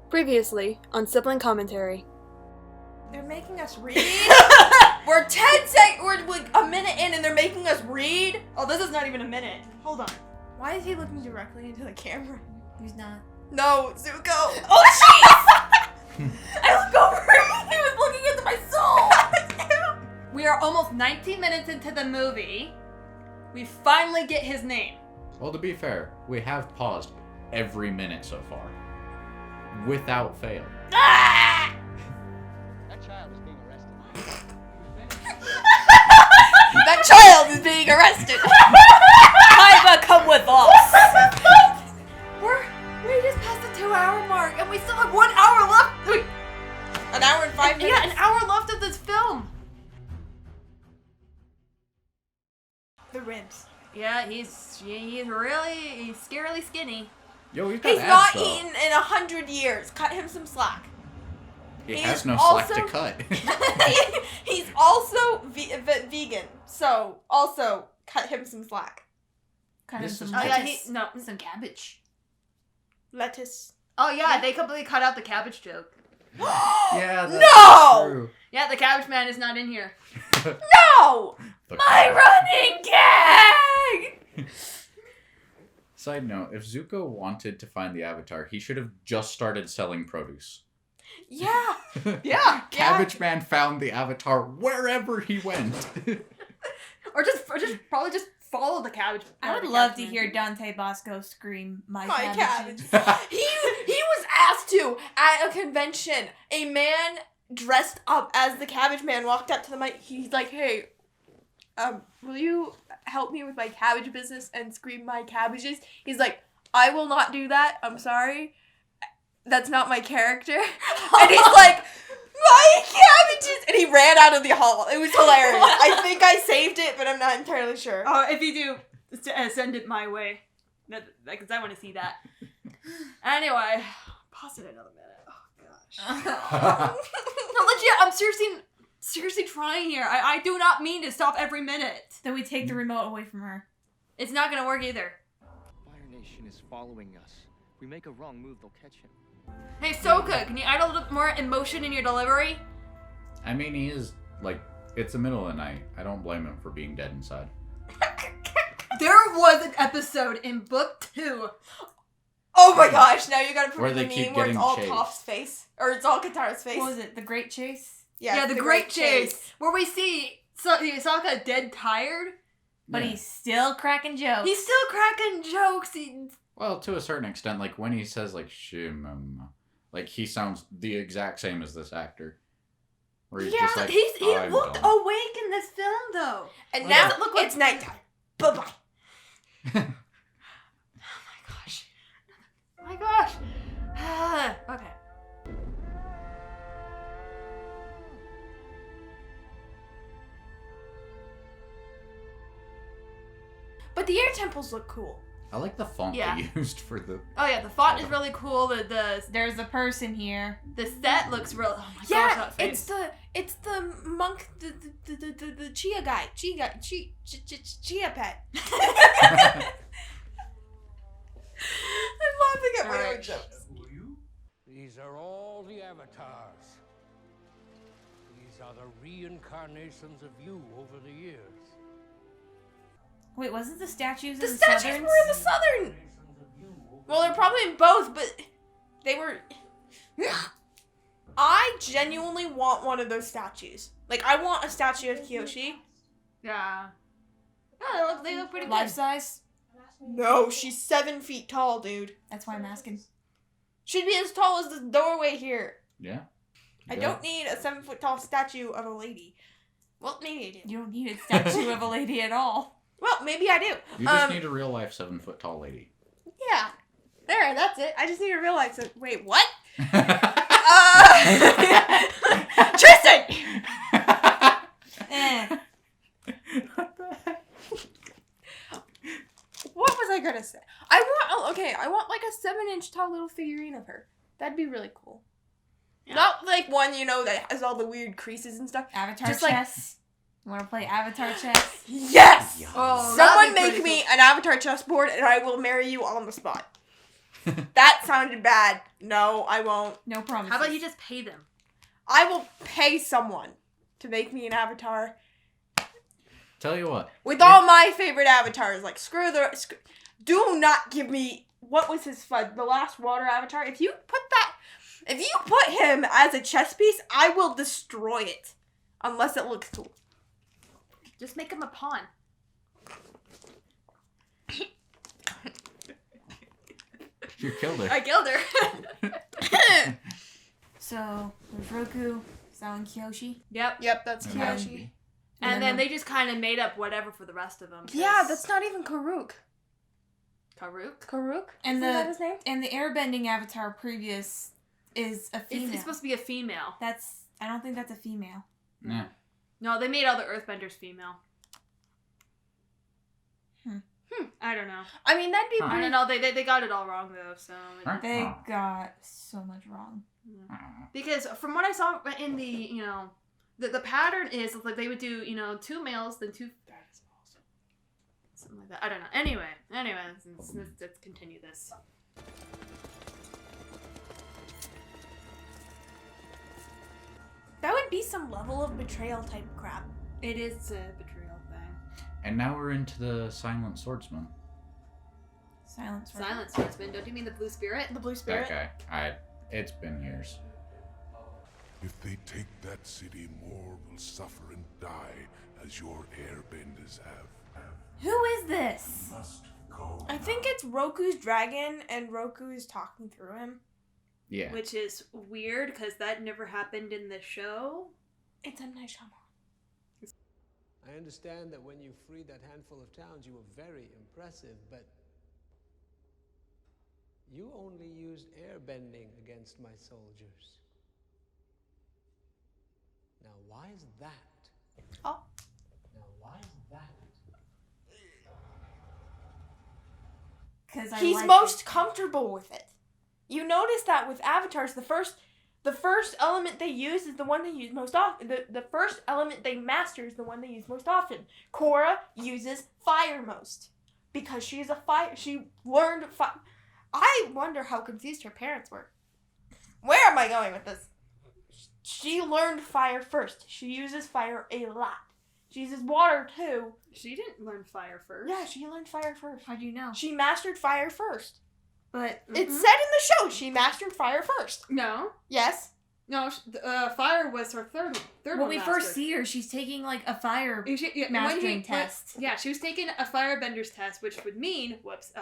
Previously on Sibling Commentary. They're making us read? We're 10 seconds, we're like a minute in and they're making us read? Oh, this is not even a minute. Hold on. Why is he looking directly into the camera? He's not. No, Zuko. Oh, jeez! I looked over and he was looking into my soul. We are almost 19 minutes into the movie. We finally get his name. Well, to be fair, we have paused every minute so far. Without fail. Ah! That child is being arrested. That child is being arrested. Kaiba, come with us. We just passed the 2-hour mark and we still have 1 hour left. Wait, an hour and 5 minutes? Yeah, an hour left of this film. The ribs. Yeah, he's scarily skinny. Yo, he's got He's abs, not though. eaten in 100 years. Cut him some slack. He He's has no also- slack to cut. He's also vegan, so also cut him some slack. Cut him This some is- Oh yeah, lettuce. Some cabbage. Lettuce. Oh yeah, they completely cut out the cabbage joke. Yeah, that's No! true. Yeah, the cabbage man is not in here. No! The My running gag! Side note, if Zuko wanted to find the Avatar, he should have just started selling produce. Yeah. Yeah. Cabbage Man found the Avatar wherever he went. Or just probably just follow the cabbage. I would love to hear Dante Bosco scream, My cabbage. He was asked to at a convention. A man dressed up as the Cabbage Man walked up to the mic. He's like, "Hey, will you help me with my cabbage business and scream my cabbages?" He's like, "I will not do that. I'm sorry. That's not my character." And he's like, "My cabbages!" And he ran out of the hall. It was hilarious. I think I saved it, but I'm not entirely sure. Oh, if you do, send it my way. Because I want to see that. Anyway, pause it another minute. Oh gosh. No, legit. I'm seriously trying here. I do not mean to stop every minute. Then we take the remote away from her. It's not gonna work either. Fire Nation is following us. If we make a wrong move, they'll catch him. Hey, Soka, can you add a little bit more emotion in your delivery? I mean, he is, like, it's the middle of the night. I don't blame him for being dead inside. There was an episode in book 2. Oh my gosh, now you gotta put Where in the they keep meme where it's getting all chased. Toph's face. Or it's all Katara's face. What was it? The Great Chase? Yeah, the Great Chase. Where we see Sokka dead tired. But Yeah. he's still cracking jokes. He's still cracking jokes. Well, to a certain extent, like, when he says, like, shimama, like, he sounds the exact same as this actor. Where he's just like, he "I'm looked done." awake in this film, though. And Well, now does it look like- it's nighttime. Bye-bye. Oh my gosh. Okay. But the air temples look cool. I like the font Yeah. they used for the... Oh yeah, the font is really cool. There's a person here. The set looks real. Oh my gosh, Yeah, that face. it's the monk, the chia guy, chia pet. I'm laughing at my own Alright. jokes. These are all the avatars. These are the reincarnations of you over the years. Wait, wasn't the statues The in the statues Southern? were in the southern. Well, they're probably in both, but they were. I genuinely want one of those statues. Like, I want a statue of Kyoshi. Yeah. Yeah, they look pretty good. Life size? No, she's 7 feet tall, dude. That's why I'm asking. She'd be as tall as the doorway here. Yeah. I Yeah. don't need a 7 foot tall statue of a lady. Well, maybe I do. You don't need a statue of a lady at all. Well, maybe I do. You just need a real life 7 foot tall lady. Yeah. There, that's it. I just need to realize that. Wait, what? Tristan! What was I gonna say? I want like a 7-inch tall little figurine of her. That'd be really cool. Yeah. Not like one, that has all the weird creases and stuff. Avatar Just like- chess. You want to play Avatar chess? Yes! Yeah. Oh, Someone that'd be make pretty me cool. an avatar chessboard and I will marry you on the spot. That sounded bad. No, I won't. No promises. How about you just pay them? I will pay someone to make me an avatar. Tell you what. With all my favorite avatars, like do not give me, what was his the last water avatar? If you put him as a chess piece, I will destroy it. Unless it looks cool. Just make him a pawn. You killed her. I killed her. So, there's Roku, Sao, and Kyoshi. Yep. Yep, that's And Kyoshi. And then they just kind of made up whatever for the rest of them. Yeah, that's not even Karuk. Karuk. Karuk? And Isn't that his name? And the airbending avatar previous is a female. It's supposed to be a female. I don't think that's a female. Nah. No, they made all the Earthbenders female. I don't know. I mean, that'd be Huh. I don't know. They got it all wrong though. So Huh? They Oh. got so much wrong. because from what I saw in the the pattern is like they would do 2 males then 2. That's awesome. Something like that. I don't know. Anyway, let's continue this. That would be some level of betrayal type crap. It is a betrayal thing. And now we're into the Silent Swordsman. Silence. Silent Swordsman. Don't you mean the blue spirit? The blue That spirit. guy. It's been years. If they take that city, more will suffer and die, as your airbenders have. Who is this? Must go. I think it's Roku's dragon, and Roku is talking through him. Yeah. Which is weird because that never happened in the show. It's M. Night Shyamalan. I understand that when you freed that handful of towns, you were very impressive, but you only used airbending against my soldiers. Now, why is that? Oh. Now, why is that? Because He's most comfortable with it. You notice that with avatars, the first element they use is the one they use most often. The first element they master is the one they use most often. Korra uses fire most because she's a fire. She learned fire. I wonder how confused her parents were. Where am I going with this? She learned fire first. She uses fire a lot. She uses water too. She didn't learn fire first. Yeah, she learned fire first. How'd you know? She mastered fire first. But It said in the show she mastered fire first. no, Yes. no. Fire was her third When one we mastered. first see her, she's taking like a fire mastering test. Yeah, she was taking a firebender's test, which would mean whoops.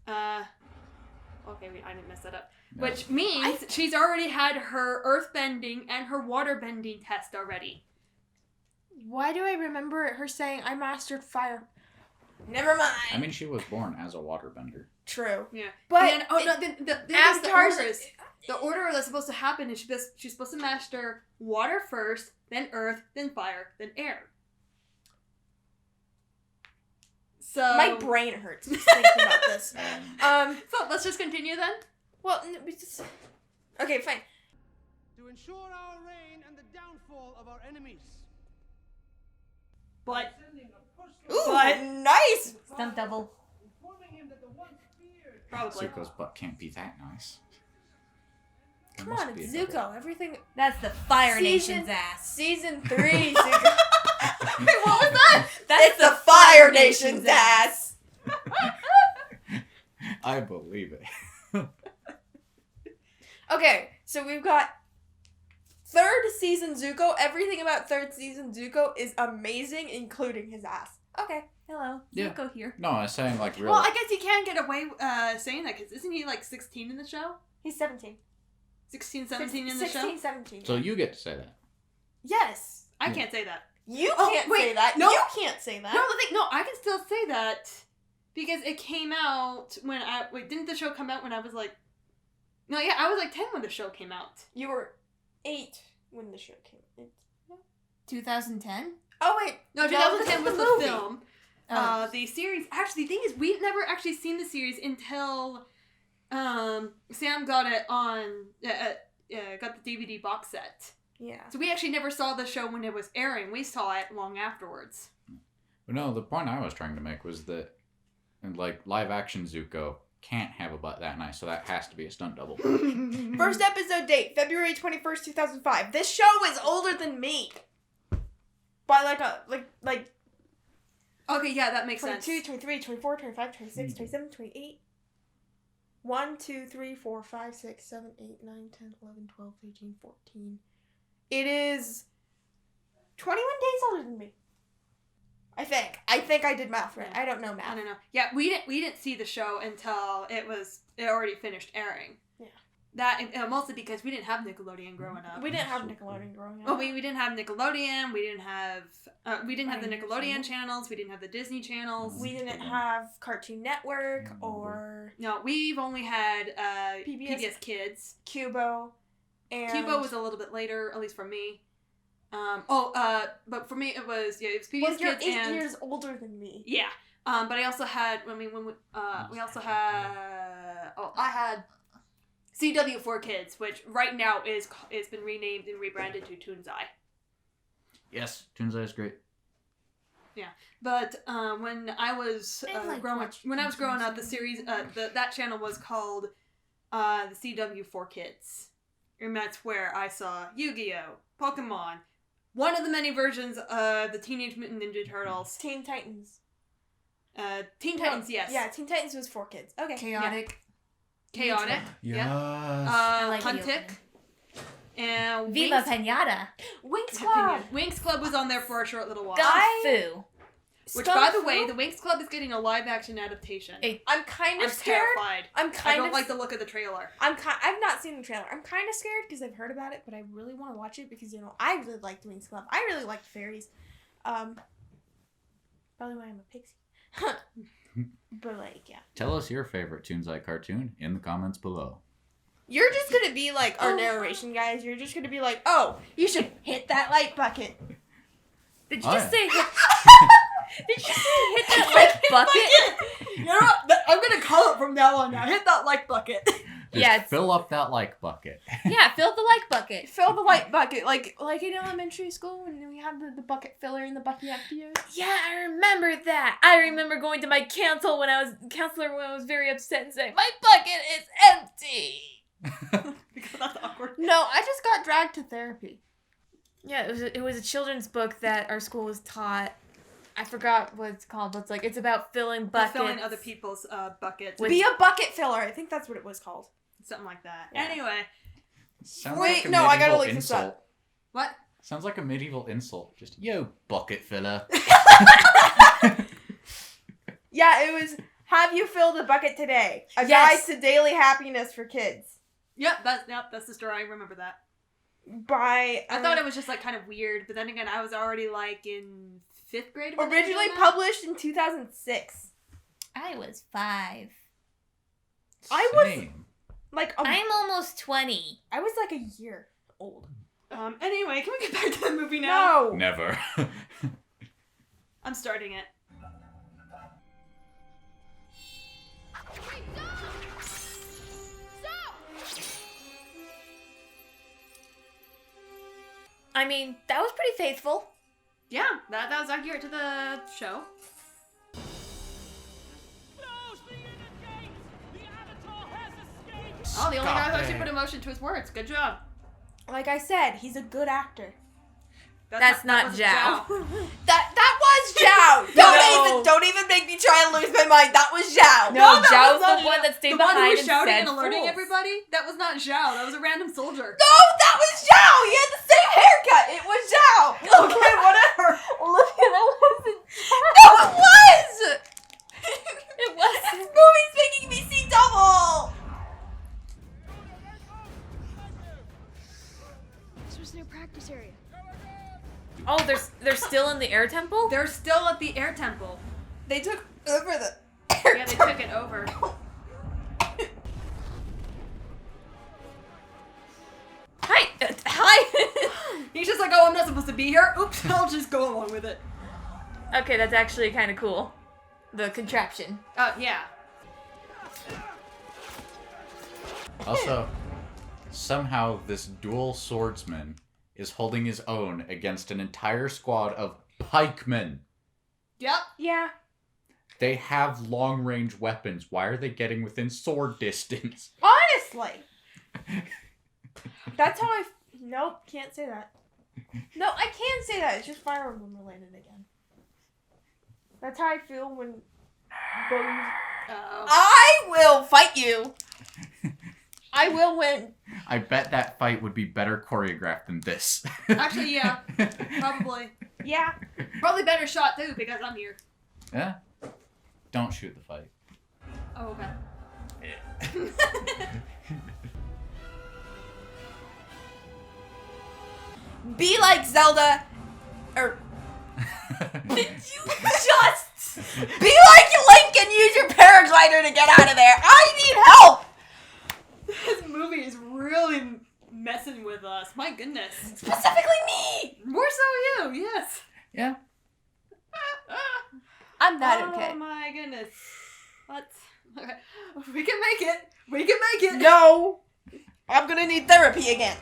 Okay, wait, I didn't mess that up. No. Which means she's already had her earthbending and her waterbending test already. Why do I remember her saying I mastered fire? Never mind. I mean, she was born as a waterbender. True. Yeah, But the avatars order is the order that's supposed to happen is she's supposed to master water first, then earth, then fire, then air. So my brain hurts just thinking about this. So let's just continue then. Well, we just. Okay, fine. To ensure our reign and the downfall of our enemies. But Sending a personal Ooh, But- nice. Stunt double. informing him that the once feared probably. Zuko's butt can't be that nice. There Come must on, be it's a double. Zuko. Everything. That's the Fire Season- Nation's ass. Season 3, Zuko. Wait, what was that? It's the Fire Nation's ass. I believe it. Okay, so we've got third season Zuko. Everything about third season Zuko is amazing, including his ass. Okay. Hello, Yeah. Zuko here. No, I was saying like real. Well, I guess you can get away saying that because isn't he like 16 in the show? He's 17. 16, 17 in the 16, show? 17. So you get to say that. Yes. I Yeah. can't say that. You Oh, can't wait, say that. no. You can't say that. No, I can still say that because it came out when didn't the show come out when I was like, no, yeah, I was like 10 when the show came out. You were 8 when the show came. 2010. Oh wait, No, 2010 was the movie. film. Oh. The series, actually, the thing is, we've never actually seen the series until Sam got it on, got the DVD box set. Yeah. So we actually never saw the show when it was airing. We saw it long afterwards. But no, the point I was trying to make was that, in like live action Zuko, can't have a butt that nice, so that has to be a stunt double. First episode date, February 21st, 2005. This show is older than me. By like Okay, yeah, that makes 22, sense. 23, 24, 25, 26, 27, 28. 1, 2, 3, 4, 5, 6, 7, 8, 9, 10, 11, 12, 13, 14. It is 21 days older than me. I think I did math right. I don't know math. I don't know. Yeah, we didn't see the show until it already finished airing. Yeah. That mostly because we didn't have Nickelodeon growing up. We didn't have Nickelodeon growing up. Oh, we didn't have Nickelodeon. We didn't have the Nickelodeon channels. We didn't have the Disney channels. We didn't have Cartoon Network or No, we've only had PBS. PBS Kids. Cubo. And Cubo was a little bit later, at least for me. But for me it was PBS well, you're Kids 8 and years older than me. yeah. But I also had I had CW4 Kids, which right now is been renamed and rebranded to Toonzai. Yes, Toonzai is great. Yeah, but when I was growing up, the series that channel was called the CW4 Kids, and that's where I saw Yu-Gi-Oh, Pokemon, one of the many versions of the Teenage Mutant Ninja Turtles, Teen Titans. Teen Titans, yes. Yeah, Teen Titans was for kids. Okay. Chaotic. Chaotic. Yes. Yeah. like the Huntic. And Viva Pinata. Winx Club. Winx Club was on there for a short little while. Fu. Which, by the way, the Winx Club is getting a live-action adaptation. I'm kind of I'm scared. terrified. I don't like the look of the trailer. I've not seen the trailer. I'm kind of scared because I've heard about it, but I really want to watch it because I really liked Winx Club. I really liked fairies. Probably why I'm a pixie. But yeah. Tell us your favorite Toonzai cartoon in the comments below. You're just gonna be like our narration guys. You're just gonna be like, oh, you should hit that light bucket. Did you just say hit... Did you say hit that like bucket? You know what? I'm gonna call it from now on. Now hit that like bucket. Just fill up that like bucket. Yeah, fill the like bucket. Fill the light bucket, like in elementary school when we had the bucket filler in the bucket afterwards. Yeah, I remember that. I remember going to my counselor when I was very upset and saying, "My bucket is empty." Because that's awkward. No, I just got dragged to therapy. Yeah, it was a children's book that our school was taught. I forgot what it's called, but it's about filling buckets. Filling other people's buckets. Be a bucket filler. I think that's what it was called. Something like that. Yeah. Anyway. Sounds Wait, like a no, I gotta medieval look this insult. up. What? Sounds like a medieval insult. Just, yo, bucket filler. Yeah, it was, have you filled a bucket today? A Yes. Guide to Daily Happiness for Kids. Yep, that's the story. I remember that. By... I thought it was just kind of weird, but then again, I was already in 5th grade. when I was originally doing that. published in 2006. I was 5. I was Same. I'm almost 20. I was a year old. Anyway, can we get back to the movie now? No. Never. I'm starting it. I mean, that was pretty faithful. Yeah, that was accurate to the show. Oh, the only guy who actually put emotion to his words. Good job. Like I said, he's a good actor. That's not wasn't Zhao. That was Zhao. Don't even make me try and lose my mind. That was Zhao. No, that Zhao's was not the one that stayed the one behind who was and shouting said and alerting fools. everybody? That was not Zhao. That was a random soldier. No, that was Zhao. He had the same haircut. It was Zhao. Okay, whatever. Olivia, that wasn't Zhao. No, it was. It was. This movie's making me see double. This was their practice area. Oh, they're still in the air temple? They're still at the air temple. They took over the. Yeah, they took it over. Hi! Hi! He's just oh, I'm not supposed to be here. Oops, I'll just go along with it. Okay, that's actually kind of cool. The contraption. Yeah. Also, somehow this dual swordsman is holding his own against an entire squad of pikemen. Yep. Yeah. They have long-range weapons. Why are they getting within sword distance? Honestly. That's how I... Nope, can't say that. No, I can say that. It's just Fire Emblem related again. That's how I feel when... I will fight you. I will win. I bet that fight would be better choreographed than this. Actually, yeah. Probably. Yeah. Probably better shot, too, because I'm here. Yeah? Don't shoot the fight. Oh, okay. Be like Zelda. Or... Did you just... Be like Link and use your paraglider to get out of there. I need help. This movie is really messing with us. My goodness. Specifically me. More so you, yes. Yeah. I'm not okay. Oh my goodness. Let's... Okay. We can make it. We can make it. No. I'm gonna need therapy again.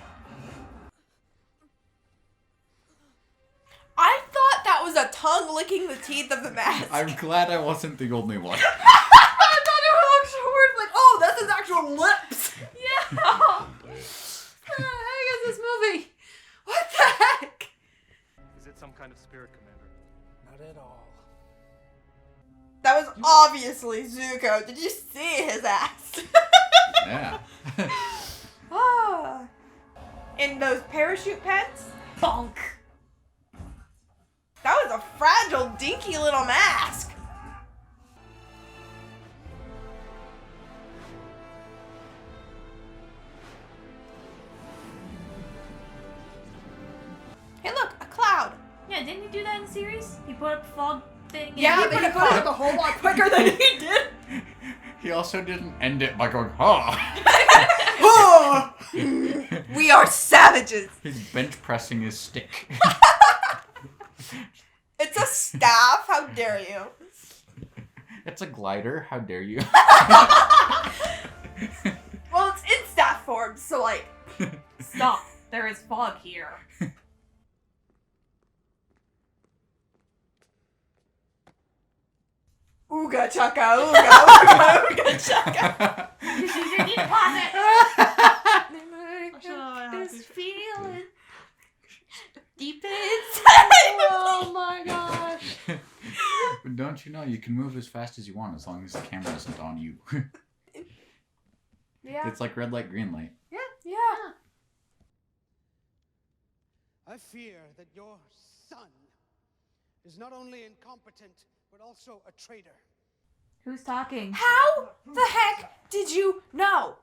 I thought that was a tongue licking the teeth of the mask. I'm glad I wasn't the only one. I thought it was actual words like, oh, that's his actual lips. Yeah. What the heck is this movie? What the heck? Is it some kind of spirit, Commander? Not at all. That was obviously Zuko. Did you see his ass? Yeah. Ah. In those parachute pants? Bonk. That was a fragile, dinky little mask. Hey look, a cloud. Yeah, didn't he do that in the series? He put up a fog thing. Yeah, But he put it up a whole lot quicker than he did. He also didn't end it by going, oh. We are savages. He's bench pressing his stick. It's a staff. How dare you? It's a glider. How dare you? Well, it's in staff form, so like... Stop. There is fog here. Ooga chaka, ooga, ooga, ooga chaka. You need to pause it. This feeling Deep inside. Oh my gosh. But don't you know you can move as fast as you want as long as the camera isn't on you. Yeah. It's like red light, green light. Yeah. I fear that your son is not only incompetent, but also a traitor. Who's talking? How the heck did you know?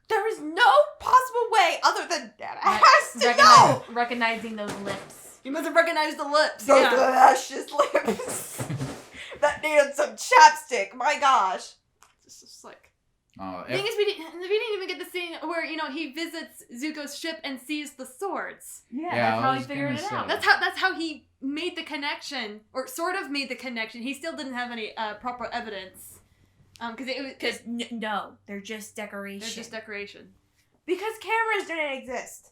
There is no possible way other than Dad has to know. Recognizing those lips. You must have recognized the lips. Those Yeah. luscious lips. That needed some chapstick. My gosh. It's just like... Oh, The thing is, we didn't even get the scene where, you know, he visits Zuko's ship and sees the swords. Yeah, Yeah, that's I how he was figured gonna it say. out. That's how he made the connection, or sort of made the connection. He still didn't have any proper evidence, because No, they're just decoration. they're just decoration. Because cameras didn't exist.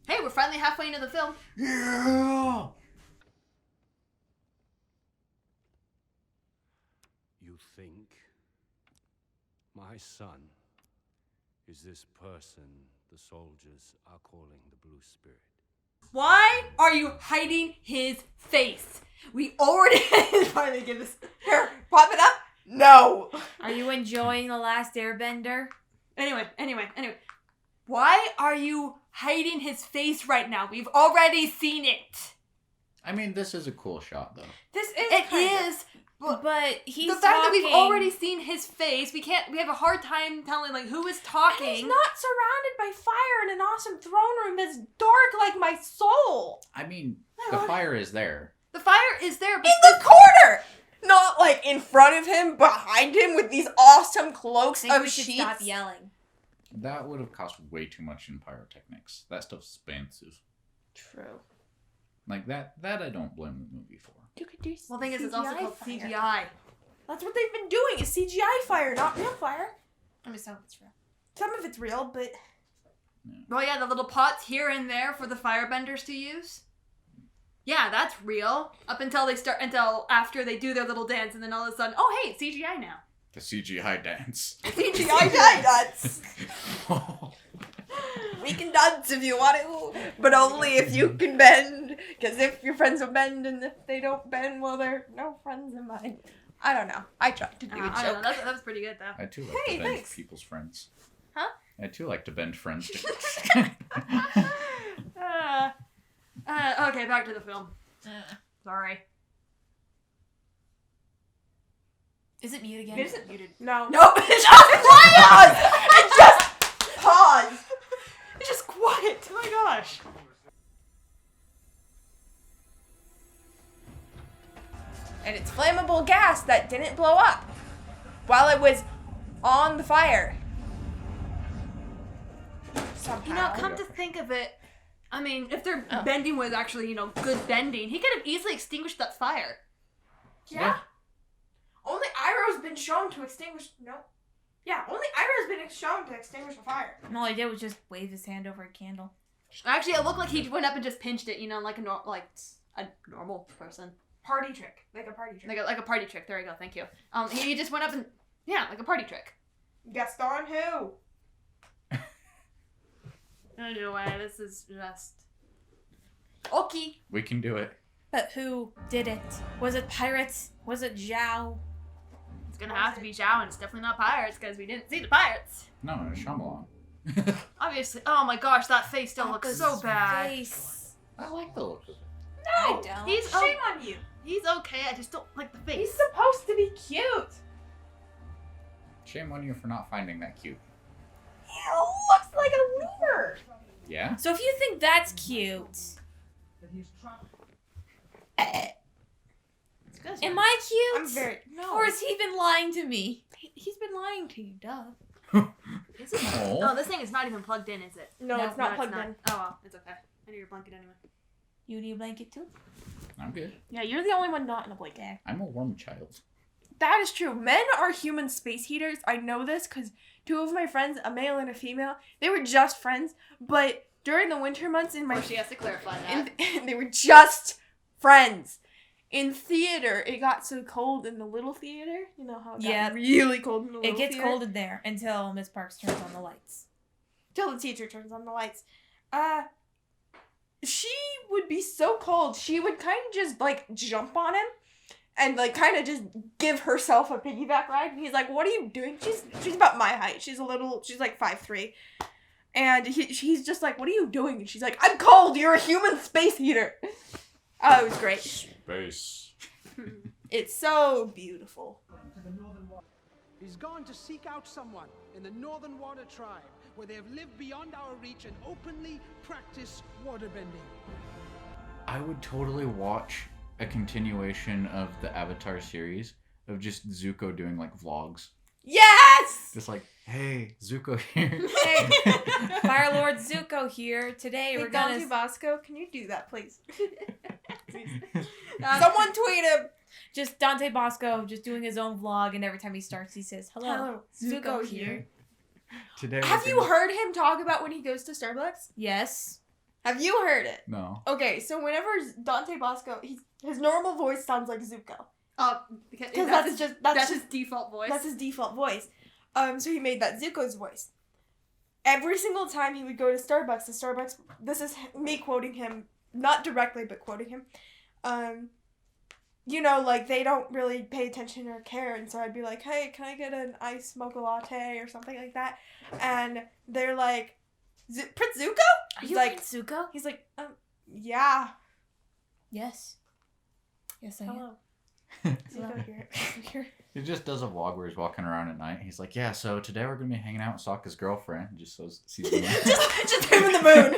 Hey, we're finally halfway into the film. yeah. You think my son is this person the soldiers are calling the Blue Spirit? Why are you hiding his face? We already finally get this. Here, pop it up. No. Are you enjoying The Last Airbender? Anyway. Why are you hiding his face right now? We've already seen it. I mean, this is a cool shot, though. This is It kinda- is. But he's The fact that we've talking. already seen his face, we have a hard time telling like who is talking. And he's not surrounded by fire in an awesome throne room that's dark like my soul. I mean, the fire is there. The fire is there, but In the corner! Not like in front of him, behind him with these awesome I cloaks think of we should sheets. stop yelling. That would have cost way too much in pyrotechnics. That stuff's expensive. True. Like, that I don't blame the movie for. You could do well, the thing is, it's also called fire. CGI. That's what they've been doing, is CGI fire, not real fire. I mean, some of it's real. Some of it's real, but... Well, yeah, the little pots here and there for the firebenders to use. yeah, that's real. Until after they do their little dance, and then all of a sudden, oh hey, CGI now. The CGI dance. CGI dance. We can dance if you want to, but only if you can bend. Because if your friends will bend, and if they don't bend, well, they're no friends of mine. I don't know. I tried to do a I don't joke. know, that was pretty good though. I too like Hey, to bend thanks. people's friends. Huh? I too like to bend friends. Okay, back to the film. Sorry. Is it mute again? It isn't muted. No. No, it's just quiet! It's just pause. It's just quiet. Oh my gosh. And it's flammable gas that didn't blow up while it was on the fire. Somehow. You know, come to think of it, I mean, if their bending was actually, good bending, he could have easily extinguished that fire. Yeah. Only Iroh's been shown to extinguish. No. Yeah, only Iroh's been shown to extinguish a fire. And all he did was just wave his hand over a candle. Actually, it looked like he went up and just pinched it, like a normal person. Party trick. Like a party trick. Like a party trick. There you go. Thank you. He just went up and, like a party trick. Gaston who? Anyway, this is just... Okay. We can do it. But who did it? Was it pirates? Was it Zhao? It's gonna have to be Zhao, and it's definitely not pirates, because we didn't see the pirates. No, it's Shyamalan. Obviously. Oh my gosh, that face still looks so bad. Face. I like the look of it. No. I don't. He's Shame on you. He's okay, I just don't like the face. He's supposed to be cute. Shame on you for not finding that cute. He looks like a leader. Yeah? So if you think that's cute, am I cute? I'm very no. Or has he been lying to me? He's been lying to you, duh. Is it? Oh. Oh, this thing is not even plugged in, is it? No, it's not plugged in. Oh well, it's okay. I need your blanket anyway. You need a blanket too? I'm good. Yeah, you're the only one not in a blanket. I'm a warm child. That is true. Men are human space heaters. I know this because two of my friends, a male and a female, they were just friends. But during the winter months in my... She has to clarify that. they were just friends. In theater, it got so cold in the little theater. You know how it got really cold in the little It gets theater? cold in there until Miss Parks turns on the lights. Till the teacher turns on the lights. She would be so cold. She would kind of just, jump on him. And, kind of just give herself a piggyback ride. And he's like, what are you doing? She's about my height. She's 5'3". And he's just like, what are you doing? And she's like, I'm cold. You're a human space heater. Oh, it was great. Space. It's so beautiful. He's gone to seek out someone in the Northern Water Tribe, where they have lived beyond our reach and openly practice waterbending. I would totally watch a continuation of the Avatar series of just Zuko doing vlogs. Yes! Just hey, Zuko here. Hey, Fire Lord Zuko here. Today we're gonna... Dante Bosco, can you do that, please? Someone tweet him! Just Dante Bosco just doing his own vlog, and every time he starts he says, Hello, Zuko here. Today Have you heard him talk about when he goes to Starbucks? Yes. Have you heard it? No. Okay, so whenever Dante Bosco, his normal voice sounds like Zuko. Because That's his default voice. That's his default voice. So he made that Zuko's voice. Every single time he would go to Starbucks, this is me quoting him, not directly, but quoting him. They don't really pay attention or care, and so I'd be like, hey, can I get an iced mocha latte or something like that? And they're like, Prince Zuko? Are He's you like, Prince Zuko? He's like, yeah. Yes. Yes, I am. Hello. Zuko here. He just does a vlog where he's walking around at night. He's like, yeah, so today we're going to be hanging out with Sokka's girlfriend. And just sees the moon. just him in the moon.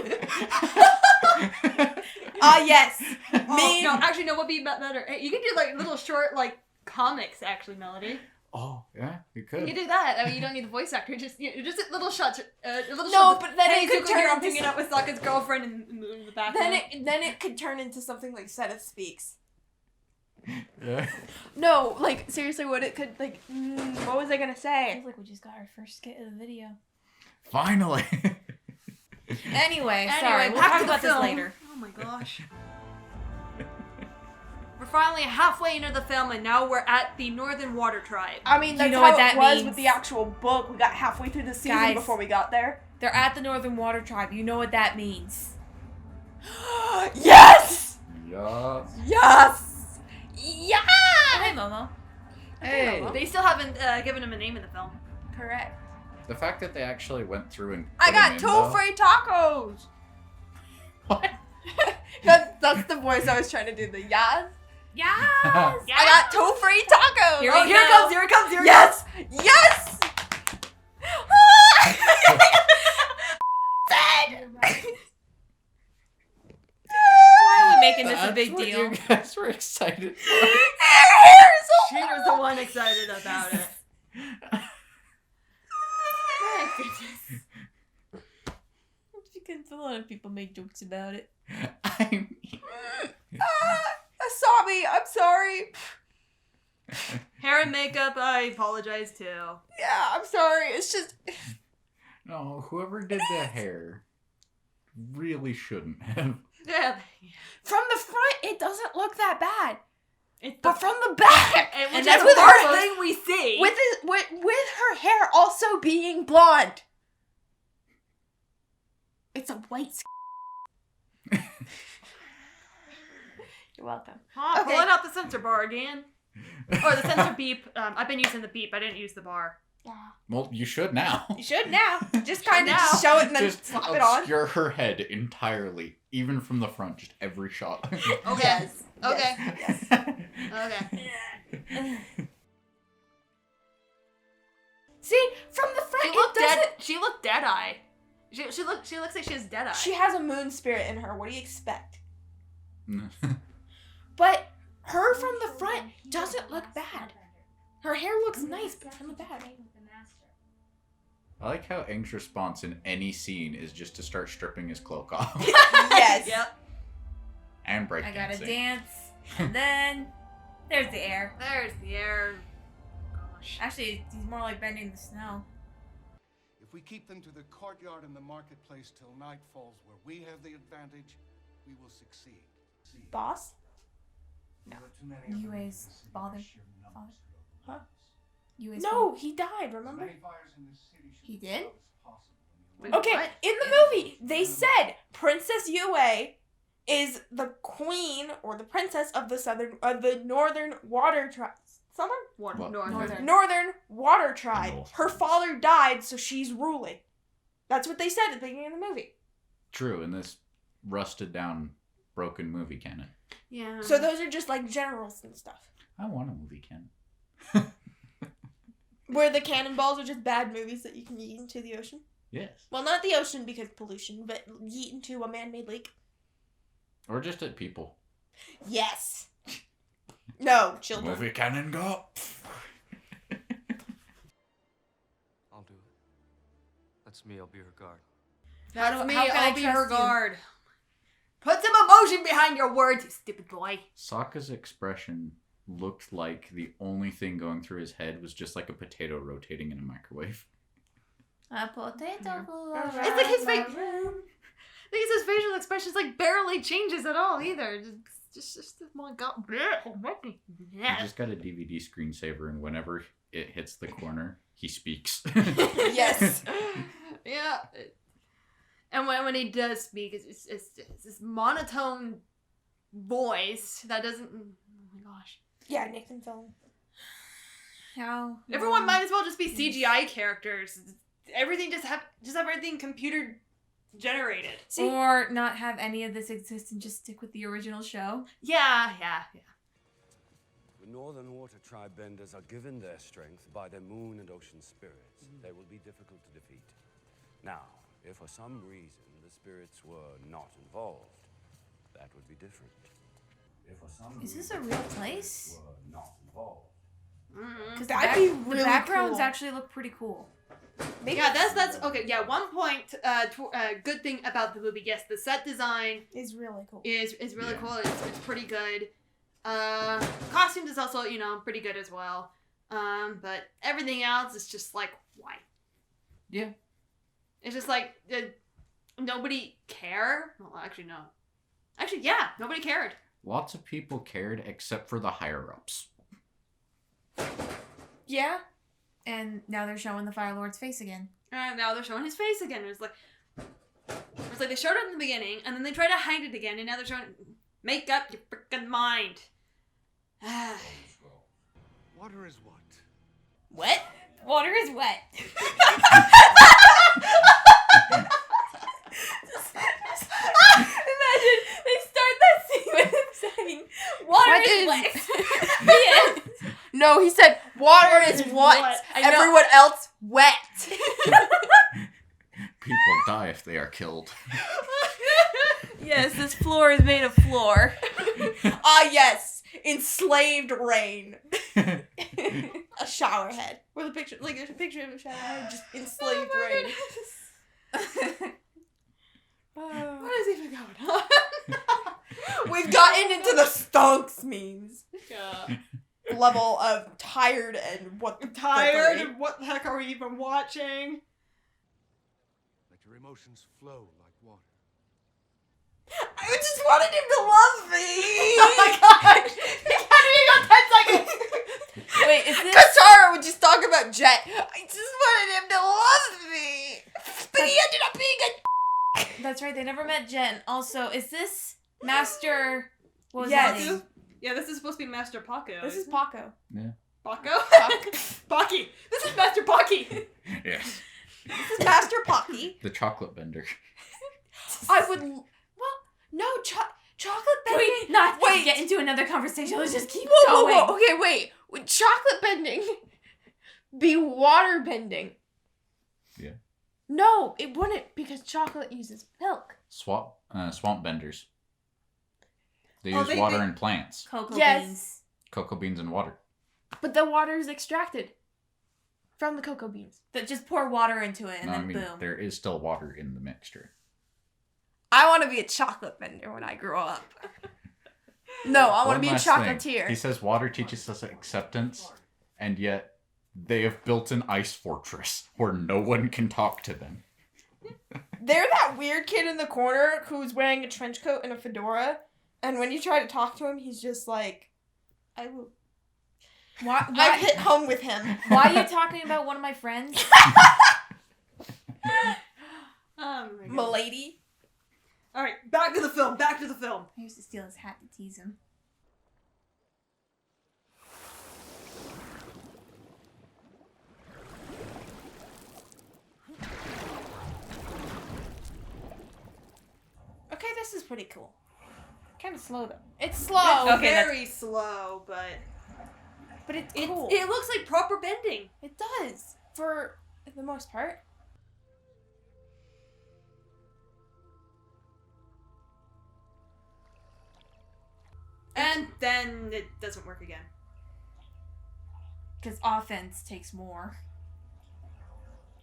Yes. Me. No, actually, no, what'd be better? Hey, you can do, little short, comics, actually, Melody. Oh, yeah, you could. You can do that. I mean, you don't need the voice actor. Just little shots. But then hey, it could Zuko turn here, I'm into hanging out with Sokka's girlfriend in the background. Then it could turn into something like Seth Speaks. Yeah. No, seriously, what it could what was I gonna I say? feel like we just got our first skit of the video. Finally. Anyway, sorry, we'll back talk to the about this film. later. Oh my gosh. finally halfway into the film, and now we're at the Northern Water Tribe. I mean, that's know how what that it was means? with the actual book. We got halfway through the season Guys. before we got there. They're at the Northern Water Tribe. You know what that means. Yes! Yeah. Yes! Yeah! Oh, hey, Momo. Hey. They still haven't given him a name in the film. Correct. The fact that they actually went through and I put got him in, 2 though- free tacos! What? That's the voice I was trying to do. The yes. Yes! I got 2 free tacos! Here Oh, we here go. it comes, here it comes, here it yes! Yes! Why are we making this a That's big what deal? You guys were excited for. She was the one excited about it. My goodness. Because a lot of people make jokes about it. I mean, Asami, I'm sorry. Hair and makeup, I apologize too. Yeah, I'm sorry. It's just... no, whoever did the hair really shouldn't have. Yeah. From the front, it doesn't look that bad. It's But from the back, and that's that's the the first first thing thing we see. with her hair also being blonde. It's a white skin. You're welcome. Oh, Okay. pulling out the sensor bar again. Or the sensor beep. I've been using the beep. I didn't use the bar. Well, you should now. You should now. Just kind of now. just show it and then Just slap it on. obscure her head entirely, even from the front, just every shot. Okay. Yes. Okay. Yes. Okay. See, from the front, She it looked doesn't. dead. She looked dead eye. She looks like she has dead eye. She has a moon spirit in her. What do you expect? But her from the front doesn't look bad. Her hair looks nice, but from the back. I like how Aang's response in any scene is just to start stripping his cloak off Yes. Yep. and break I gotta dancing. dance. And then there's the air. There's the air. Gosh. Actually, he's more like bending the snow. If we keep them to the courtyard and the marketplace till night falls, where we have the advantage, we will succeed. Boss? UA's father. Huh? UA's No, he died, remember? He did? Wait, Okay, what? in the movie, they said Princess Yue is the queen or the princess of the Northern Water Tribe. What? Northern Water Tribe. North. Her father died, so she's ruling. That's what they said at the beginning of the movie. True, in this rusted down, broken movie canon. Yeah. So those are just like generals and stuff. I want a movie canon. Where the cannonballs are just bad movies that you can yeet into the ocean. Yes. Well, not the ocean because pollution, but yeet into a man-made lake. Or just at people. Yes. No, children. Movie canon go. I'll do it. That's me, I'll be her guard. That's me. how can I I'll be her trust you? guard. Put some emotion behind your words, you stupid boy. Sokka's expression looked like the only thing going through his head was just like a potato rotating in a microwave. A potato flew It's like his around face. my room. I think his facial expressions like barely changes at all either. Just oh my god. He just got a DVD screensaver, and whenever it hits the corner, he speaks. Yes. Yeah. And when he does speak, it's this monotone voice that doesn't. Oh my gosh. Yeah, Nathan film. How? Everyone might as well just be CGI characters. Everything just have everything computer generated. See? Or not have any of this exist and just stick with the original show. Yeah. The Northern Water Tribe benders are given their strength by their moon and ocean spirits. They will be difficult to defeat. Now, if for some reason the spirits were not involved, that would be different. If for some Is this reason a real the place? spirits were not involved. Because That'd be the really backgrounds cool. actually look pretty cool. Maybe Yeah, that's okay. Yeah, one point. Good thing about the movie. Yes, the set design is really cool. is really Yeah. cool. It's pretty good. Costumes is also pretty good as well. But everything else is just like why? Yeah. It's just like nobody care. Well, actually no. Actually, yeah, nobody cared. lots of people cared except for the higher-ups. Yeah. And now they're showing the Fire Lord's face again. Now they're showing his face again. It's like they showed it in the beginning, and then they try to hide it again, and now they're showing make up your freaking mind. Water is what? What? Water is wet. Imagine they start that scene with him saying, "Water is wet." The end. No, he said, water is what? what? Everyone else, wet. People die if they are killed. Yes, this floor is made of floor. Yes. Enslaved rain. A shower head. With a picture, like a picture of a shower head, just enslaved rain. What is even going on? We've gotten into the stonks memes. Yeah. Level of tired and what the Tired fuck and what the heck are we even watching? Let your emotions flow like water. I just wanted him to love me. Oh my god! He can't even go 10 seconds! Wait, is this... Katara would just talk about Jet. I just wanted him to love me. But he ended up being a... That's right, they never met Jen. Also, is this Master... What was Yes. his name? Yeah, this is supposed to be Master Paco. This is Paco. Paco? Pocky! This is Master Pocky! Yes. This is Master Pocky. The chocolate bender. I would... Well, no, chocolate Can bending... we not Wait. get into another conversation? Let's just keep Whoa, going. whoa, whoa. Okay, wait. Would chocolate bending be water bending? Yeah. No, it wouldn't because chocolate uses milk. Swamp benders. They Oh, use they- water they- and plants. Cocoa Yes. beans. Cocoa beans and water. But the water is extracted from the cocoa beans. That just pour water into it and No, I then mean, boom. there is still water in the mixture. I want to be a chocolate bender when I grow up. No, I want to One be a last thing. chocolatier. He says water teaches us acceptance, and yet they have built an ice fortress where no one can talk to them. They're that weird kid in the corner who's wearing a trench coat and a fedora, and when you try to talk to him, he's just like, I will. Why I've hit home with him. why are you talking about one of my friends? Oh my god. Milady? Alright, back to the film, I used to steal his hat to tease him. Okay, this is pretty cool. Kind of slow though. It's slow. Okay, that's- very slow, but But it's it, cool. it looks like proper bending. It does. For the most part. And then it doesn't work again. Because offense takes more.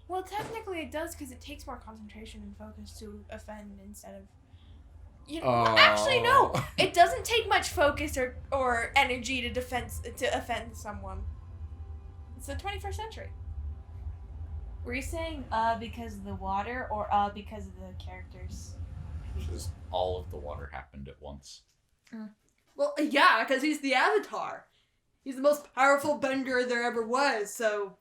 Well, technically it does because it takes more concentration and focus to offend instead of... You know, well, actually, no. It doesn't take much focus or energy to offend someone. It's the 21st century. Were you saying because of the water or because of the characters? Just all of the water happened at once. Well, yeah, because he's the Avatar. He's the most powerful bender there ever was, so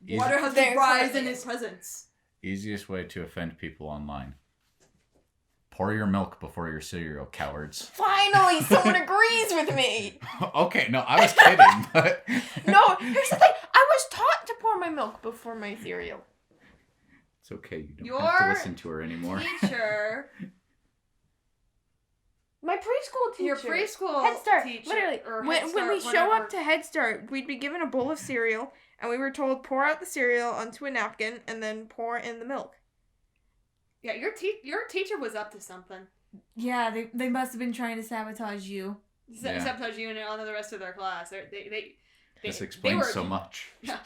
water has to There rise in currently his is. presence. Easiest way to offend people online. Pour your milk before your cereal, cowards. Finally, someone agrees with me. Okay, no, I was kidding, but... No, here's the thing. I was taught to pour my milk before my cereal. It's okay, you don't have to Your listen to her anymore. Teacher, My preschool teacher. your preschool Head Start. teacher, Literally, or when Head we Start, show whatever. up to Head Start, we'd be given a bowl of cereal, and we were told pour out the cereal onto a napkin and then pour in the milk. Yeah, your teacher was up to something. Yeah, they must have been trying to sabotage you. Yeah. Sabotage you and all of the rest of their class. They This explains were- so much. Yeah.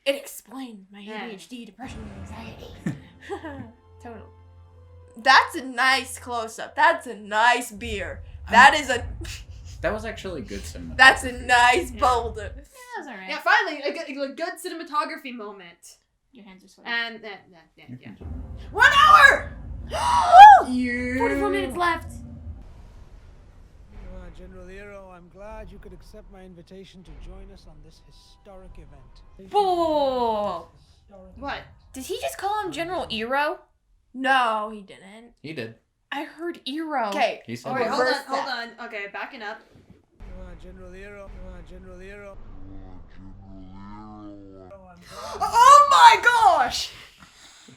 It explained my Yeah. ADHD, depression, and anxiety. Total. That's a nice close-up. That's a nice beer. That is a... That was actually good cinema. That's a nice boulder. Yeah, that was alright. Yeah, finally, a good cinematography moment. Your hands are sweaty. And yeah. 1 hour! 44 minutes left. General Iro, I'm glad you could accept my invitation to join us on this historic event. Whoa. What? Did he just call him General Iro? No, he didn't. He did. I heard Iro. Okay. He said Alright, that. hold on. Okay, backing up. General Iro, General Iro. Oh my gosh!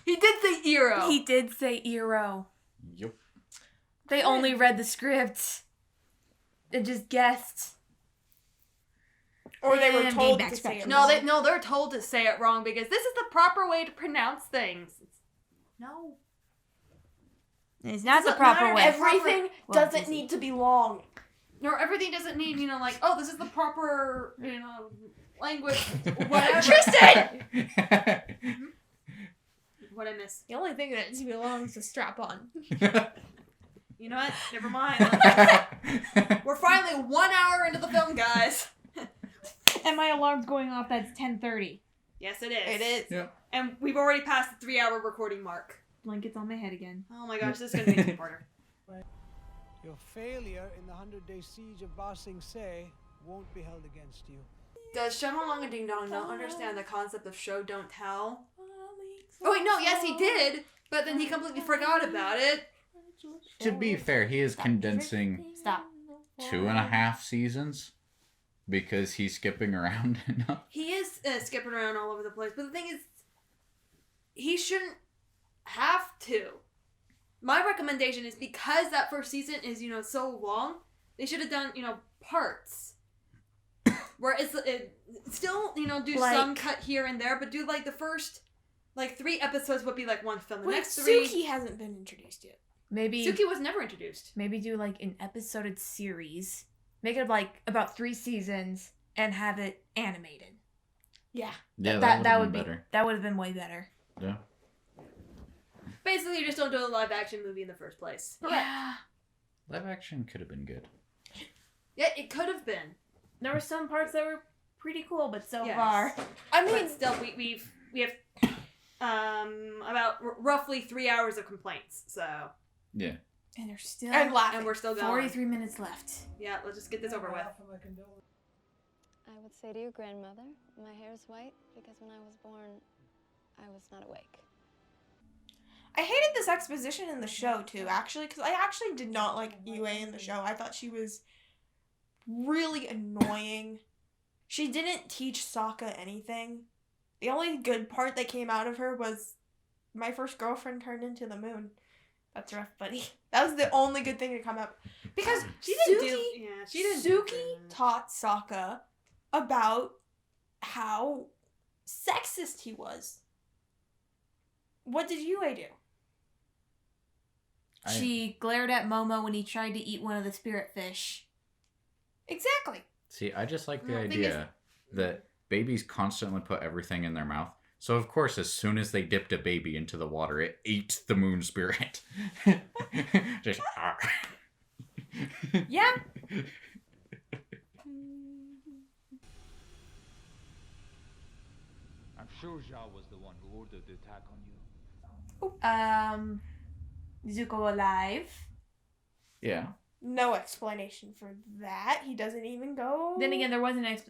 He did say Iro. He did say Iro. Yup. They only read the script. And just guessed. Or they were And told being to say it backspatchers. wrong. They're told to say it wrong because this is the proper way to pronounce things. No. It's not the Doesn't proper matter. way. Everything Well, doesn't this need to be long. Or everything doesn't need, like, oh, this is the proper, language. Whatever. Tristan! What I miss? The only thing that needs to be long is the strap on. You know what? Never mind. We're finally 1 hour into the film, guys. And my alarm's going off. That's 10:30. Yes, it is. It is. Yeah. And we've already passed the 3-hour recording mark. Blankets on my head again. Oh my gosh, this is going to be a two-parter. Your failure in the 100-day siege of Ba Sing Se won't be held against you. Does Shenlong and Ding Dong not understand the concept of show don't tell? Oh wait, no, yes he did, but then he completely forgot about it. To be fair, he is condensing Stop. 2.5 seasons because he's skipping around enough. He is skipping around all over the place, but the thing is, he shouldn't have to. My recommendation is because that first season is, so long, they should have done, parts. Where it still, do some cut here and there, but do, the first, 3 episodes would be, one film. The next 3... Suki hasn't been introduced yet. Maybe Suki was never introduced. Maybe do, an episoded series. Make it, about 3 seasons and have it animated. Yeah. Yeah, that would would be be better. That would have been way better. Yeah. Basically, you just don't do a live-action movie in the first place. Yeah. Live action could have been good. Yeah, it could have been. There were some parts that were pretty cool, but so Yes. far. I mean, but still, we have about roughly 3 hours of complaints. So Yeah. And they're still and we're still going. 43 minutes left. Yeah, let's just get this over with. I would say to your grandmother, my hair is white because when I was born, I was not awake. I hated this exposition in the show, too, actually, because I actually did not like Yue in the show. I thought she was really annoying. She didn't teach Sokka anything. The only good part that came out of her was my first girlfriend turned into the moon. That's rough, buddy. That was the only good thing to come up. Because She didn't do Suki taught Sokka about how sexist he was. What did Yue do? She glared at Momo when he tried to eat one of the spirit fish. Exactly. See, I just like the Well, the thing idea that babies constantly put everything in their mouth. So, of course, as soon as they dipped a baby into the water, it ate the moon spirit. Just, Yeah. I'm sure Zhao was the one who ordered the attack on you. Zuko alive. Yeah. No explanation for that. He doesn't even go. Then again, there wasn't it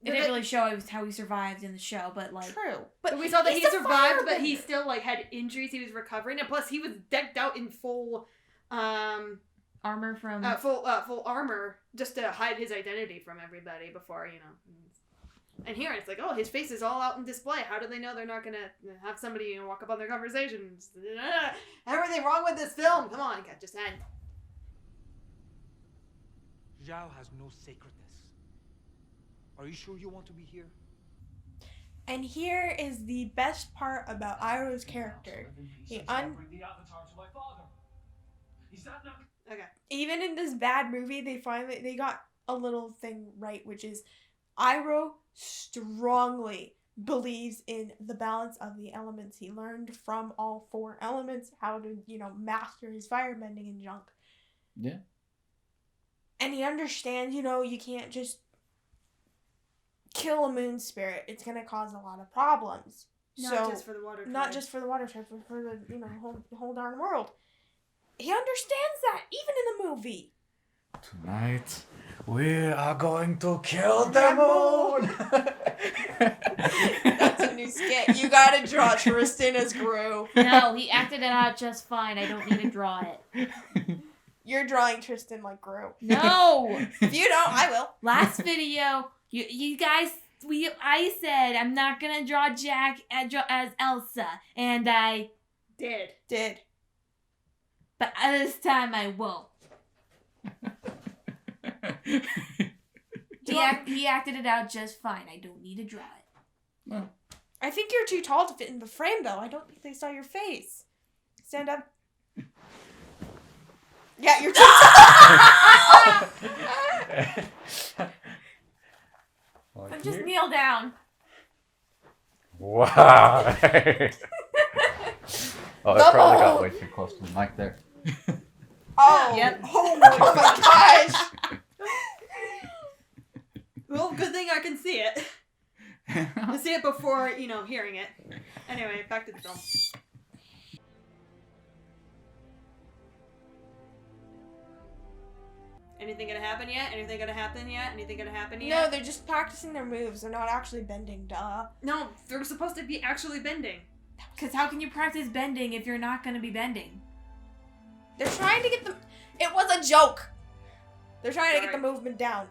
didn't really show how he survived in the show, but True. But we saw that he's he a survived, but firebender. he still had injuries. He was recovering, and plus he was decked out in full armor from full armor just to hide his identity from everybody before. And here it's like, oh, his face is all out in display. How do they know they're not gonna have somebody walk up on their conversations? Everything wrong with this film. Come on, just end. Zhao has no sacredness. Are you sure you want to be here? And here is the best part about Iroh's character. Okay. Even in this bad movie, they got a little thing right, which is Iroh strongly believes in the balance of the elements. He learned from all 4 elements how to, master his firebending and junk. Yeah. And he understands, you can't just kill a moon spirit. It's going to cause a lot of problems. Not just for the water tribe. Not just for the water tribe, but for the, whole darn world. He understands that, even in the movie. Tonight, we are going to kill the moon! That's a new skit. You gotta draw Tristan as Gru. No, he acted it out just fine. I don't need to draw it. You're drawing Tristan like Gru. No! If you don't, I will. Last video, you guys, I said I'm not gonna draw Jack as Elsa, and I Did. but this time I won't. He acted it out just fine. I don't need to draw it. I think you're too tall to fit in the frame, though. I don't think they saw your face. Stand up. Yeah, you're too Like So just here. kneel down. Wow. Oh, I probably got way too close to the mic there. Oh. Yep. Oh my gosh. Well, good thing I can see it. I see it before, hearing it. Anyway, back to the film. Anything gonna happen yet? Anything gonna happen yet? Anything gonna happen yet? No, they're just practicing their moves. They're not actually bending, duh. No, they're supposed to be actually bending. Because how can you practice bending if you're not going to be bending? They're trying to get the... It was a joke. They're trying to get the movement down.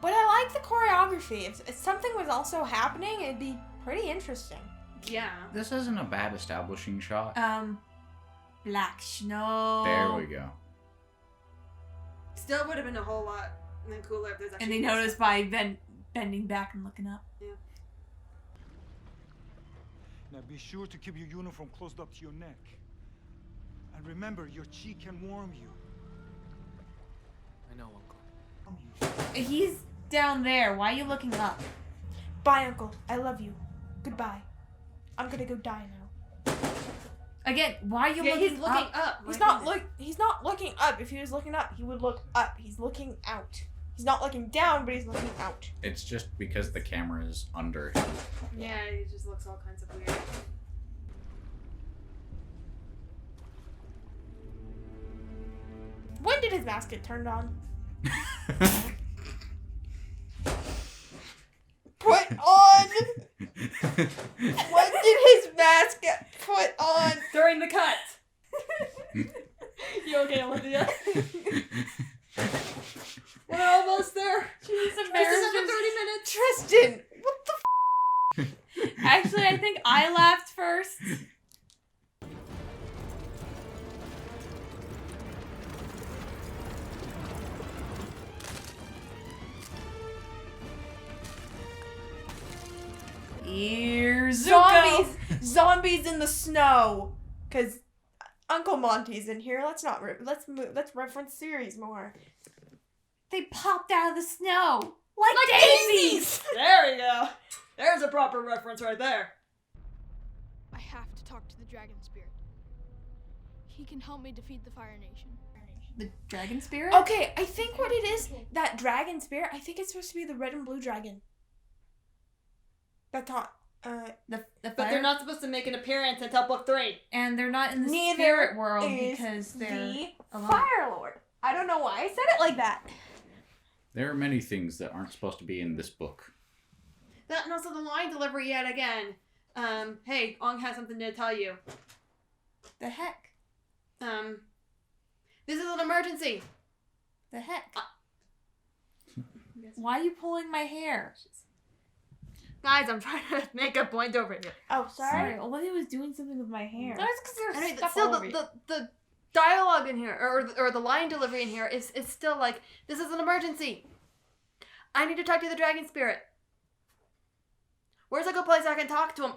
But I like the choreography. If something was also happening, it'd be pretty interesting. Yeah. This isn't a bad establishing shot. Black snow. There we go. Still would have been a whole lot cooler if there's actually... And they noticed by bending back and looking up. Yeah. Now be sure to keep your uniform closed up to your neck. And remember, your chi can warm you. I know, Uncle. He's down there. Why are you looking up? Bye, Uncle. I love you. Goodbye. I'm gonna go die now. Again, why are you looking up? He's looking up. He's not looking up. If he was looking up, he would look up. He's looking out. He's not looking down, but he's looking out. It's just because the camera is under him. Yeah, he just looks all kinds of weird. When did his mask get turned on? Put on! When did his mask get put on? During the cut. You okay, Olivia? We're almost there. She's This embarrassed. is under 30 minutes. Tristan! What the Actually, I think I laughed first. Here's Zuko. Zombies in the snow. Cause Uncle Monty's in here. Let's reference series more. They popped out of the snow like daisies. There you go. There's a proper reference right there. I have to talk to the dragon spirit. He can help me defeat the Fire Nation. The dragon spirit? Okay, I think what it is, that dragon spirit, I think it's supposed to be the red and blue dragon. That's not, the But they're not supposed to make an appearance until book 3. And they're not in the Neither spirit world is because they're the alone. Fire Lord. I don't know why I said it like that. There are many things that aren't supposed to be in this book. That and also the line delivery yet again. Hey, Ong has something to tell you. The heck? This is an emergency. The heck? Why are you pulling my hair? Guys, I'm trying to make a point over here. Oh, Sorry, Olivia was doing something with my hair. That's because there's Anyway, stuff all still over you. The dialogue in here, or the line delivery in here is still like, this is an emergency. I need to talk to the dragon spirit. Where's a good place I can talk to him?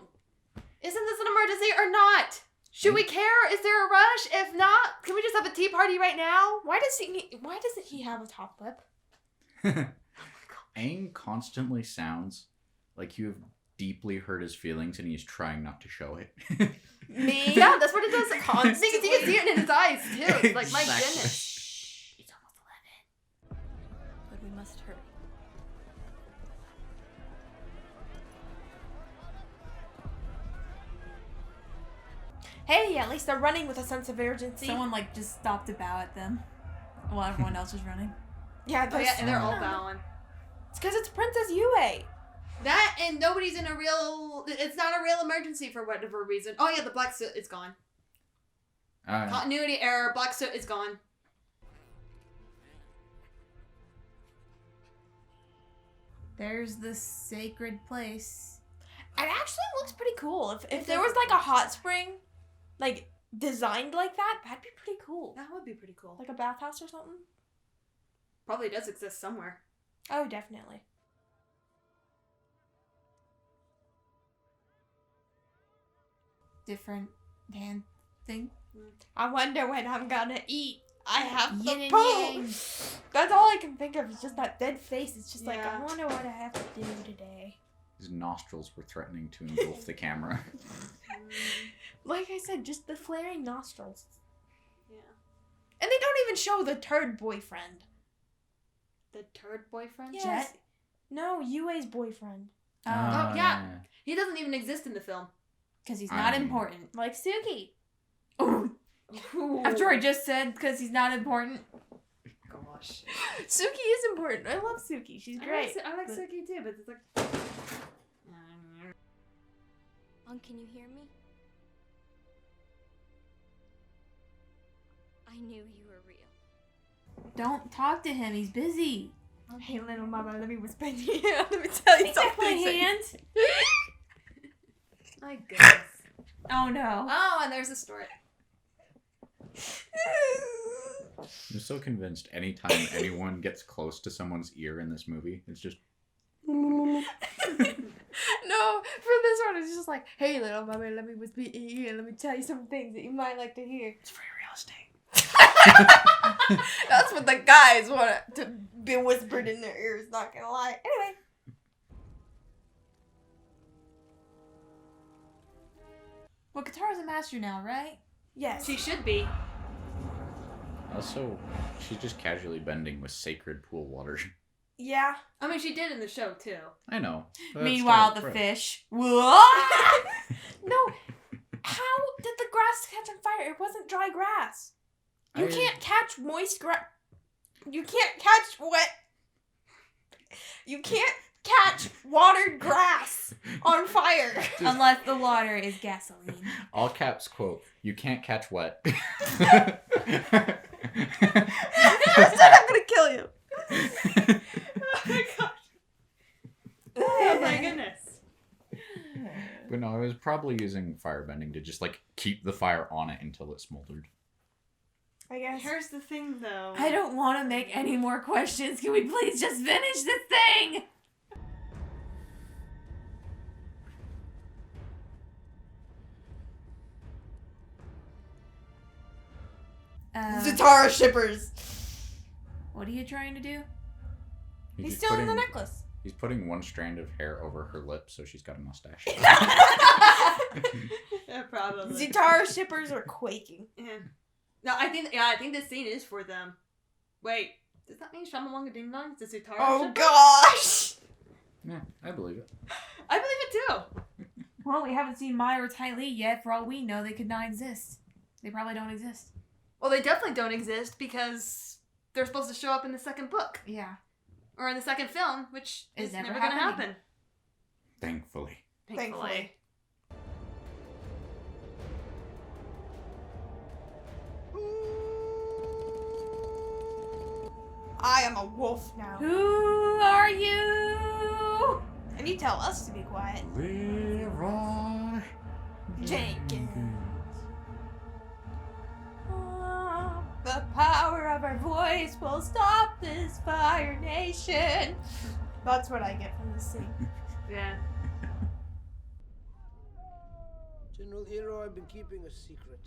Isn't this an emergency or not? Should we care? Is there a rush? If not, can we just have a tea party right now? Why doesn't he have a top lip? Aang constantly sounds like you have deeply hurt his feelings and he's trying not to show it. Me? Yeah, that's what it does. Constantly. You can see it in his eyes too. It's like, my Exactly. goodness. It's almost 11. But we must hurry. Hey, at least they're running with a sense of urgency. Someone just stopped to bow at them. While everyone else was running. Yeah, Oh yeah, and they're all bowing. It's because it's Princess Yue. That and nobody's in a real. It's not a real emergency for whatever reason. Oh yeah, the black suit is gone. Continuity error. Black suit is gone. There's the sacred place. It actually looks pretty cool. If there was like a hot spring, like designed like that, that'd be pretty cool. That would be pretty cool. Like a bathhouse or something. Probably does exist somewhere. Oh, definitely. Different hand thing. I wonder when I'm gonna eat. I have Yin the and poo. yang. That's all I can think of. Is just that dead face. It's just like, Yeah. I wonder what I have to do today. His nostrils were threatening to engulf the camera. Like I said, just the flaring nostrils. Yeah. And they don't even show the turd boyfriend. The turd boyfriend? Yes. Jet? No, Yue's boyfriend. Oh, yeah. He doesn't even exist in the film. Because he's not I mean- important. Like Suki. After I just said because he's not important. Gosh. Suki is important. I love Suki. She's great. I like but- Suki too, but it's like. Can you hear me? I knew you were real. Don't talk to him. He's busy. Hey, little mama, let me whisper in your ear. Let me tell you Take something. my hand. My goodness. Oh no. Oh, and there's a story. I'm so convinced anytime anyone gets close to someone's ear in this movie, it's just... No, for this one, it's just like, hey, little mama, let me whisper in your ear. Let me tell you some things that you might like to hear. It's free real estate. That's what the guys want to be whispered in their ears, not gonna lie. Anyway. Well, Katara's a master now, right? Yes. She should be. Also, she's just casually bending with sacred pool water. Yeah. I mean, she did in the show too. I know. but Meanwhile, still, the right. fish. No. How did the grass catch on fire? It wasn't dry grass. You can't catch moist grass. You can't catch wet. You can't catch watered grass on fire. Unless the water is gasoline. All caps quote, you can't catch wet. I said I'm gonna kill you. Oh my gosh. Oh my goodness. But no, I was probably using firebending to just like keep the fire on it until it smoldered. I guess. Here's the thing though. I don't want to make any more questions. Can we please just finish this thing? Zatara shippers. What are you trying to do? He's He's just stealing the putting- necklace. He's putting one strand of hair over her lip so she's got a mustache. Yeah, probably. Zatara shippers are quaking. Yeah. No, I think this scene is for them. Wait, does that mean Shamalonga Ding Dong? Is Zutara? Oh gosh! Yeah, I believe it. I believe it too. Well, we haven't seen Maya or Ty Lee yet. For all we know, they could not exist. They probably don't exist. Well, they definitely don't exist because they're supposed to show up in the second book. Yeah. Or in the second film, which It's is never never going to happening. happen. Thankfully. Thankfully. I am a wolf now. Who are you? And you tell us to be quiet. Leroy Jenkins. The power of our voice will stop this fire nation. That's what I get from this scene. Yeah. General Hero, I've been keeping a secret.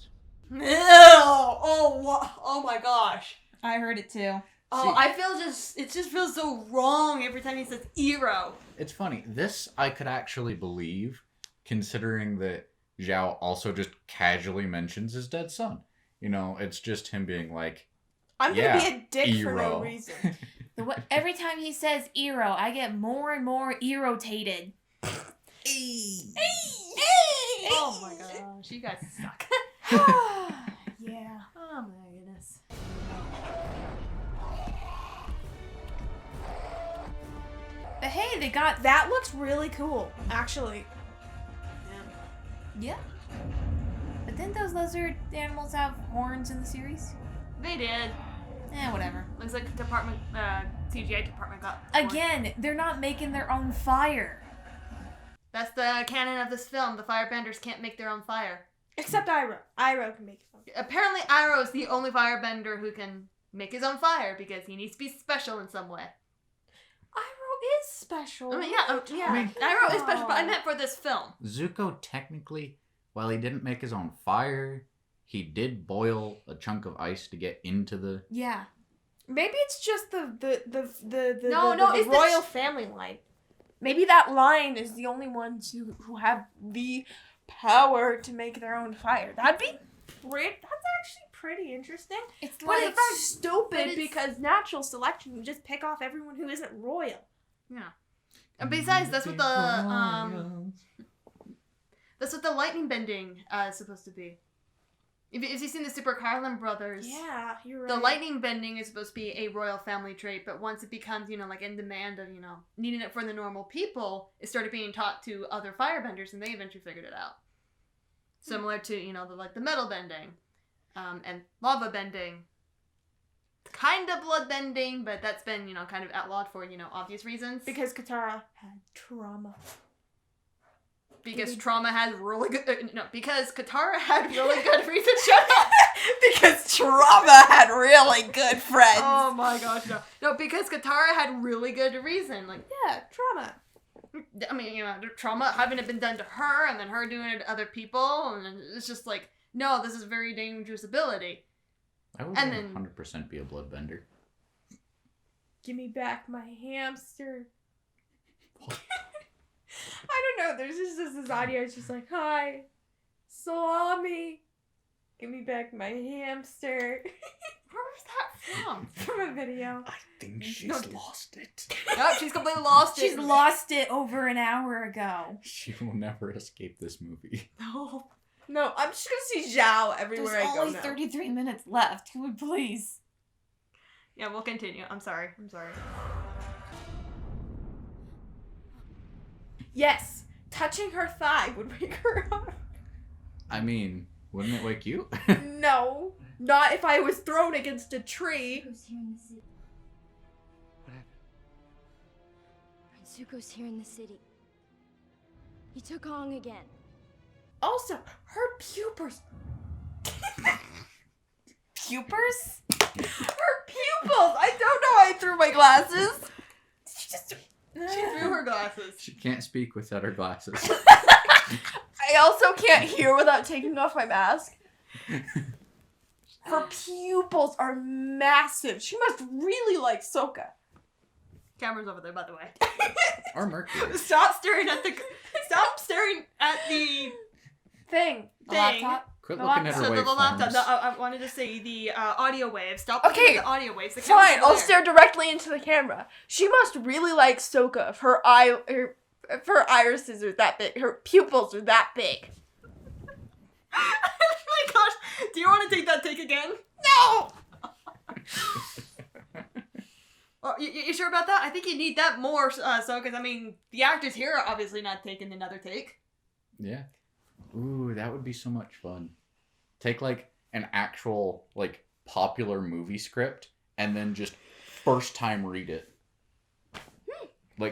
Ew! Oh my gosh. I heard it too. Oh, I feel it just feels so wrong every time he says Ero. It's funny. This I could actually believe, considering that Zhao also just casually mentions his dead son. You know, it's just him being like, I'm gonna be a dick for no Ero. reason. Every time he says Ero, I get more and more irritated. Oh my gosh, you guys suck. Yeah. Oh my goodness. But hey, they got... That looks really cool, actually. Yeah. But didn't those lizard animals have horns in the series? They did. Whatever. Looks like CGI department got. Again, they're not making their own fire. That's the canon of this film. The firebenders can't make their own fire. Except Iroh. Iroh can make it. Apparently, Iroh is the only firebender who can make his own fire because he needs to be special in some way. Iroh is special. I mean, Iroh is special, but I meant for this film. Zuko technically, while he didn't make his own fire, he did boil a chunk of ice to get into the... Yeah. Maybe it's just the it's royal family line. Maybe that line is the only ones who have the power to make their own fire. That's actually pretty interesting. It's But like... it's stupid because natural selection would just pick off everyone who isn't royal. Yeah. And besides, that's what the lightning bending is supposed to be. If you've seen the Super Carlin Brothers, Yeah, you're right. the lightning bending is supposed to be a royal family trait, but once it becomes, like in demand of, needing it for the normal people, it started being taught to other firebenders, and they eventually figured it out. Similar to, the metal bending, and lava bending. Kind of blood bending, but that's been, kind of outlawed for, obvious reasons. Because Katara had trauma. Because trauma had really good... because Katara had really good reason. Shut up! Because trauma had really good friends. Oh my gosh, no. No, because Katara had really good reason. Yeah, trauma. I mean, trauma having it been done to her, and then her doing it to other people, and it's just no, this is a very dangerous ability. I would 100% be a bloodbender. Give me back my hamster. I don't know. There's just this audio. It's just like, hi, salami. Give me back my hamster. Where was that from? From a video. I think she's lost it. No, she's completely lost it. She's lost it over an hour ago. She will never escape this movie. No, I'm just gonna see Zhao everywhere There's I go only now. 33 minutes left. Who would please? Yeah, we'll continue. I'm sorry. Yes, touching her thigh would wake her up. I mean, wouldn't it wake you? No, not if I was thrown against a tree. Zuko's here in the city. He took Hong again. Also, her pupils. Pupers? Her pupils! I don't know why I threw my glasses. She threw her glasses. She can't speak without her glasses. I also can't hear without taking off my mask. Her pupils are massive. She must really like Sokka. Camera's over there, by the way. Or Mercury. Stop staring at the thing. Laptop? Quit looking at her the laptop. waveforms. No, I wanted to say the audio waves. Stop Okay, looking at the audio waves. The Fine, camera's I'll over stare directly into the camera. She must really like Sokka if her irises are that big. Her pupils are that big. Oh my gosh. Do you want to take that take again? No! Oh, you sure about that? I think you need that more, so, because, I mean, the actors here are obviously not taking another take. Yeah. Ooh, that would be so much fun. Take, an actual, popular movie script, and then just first time read it.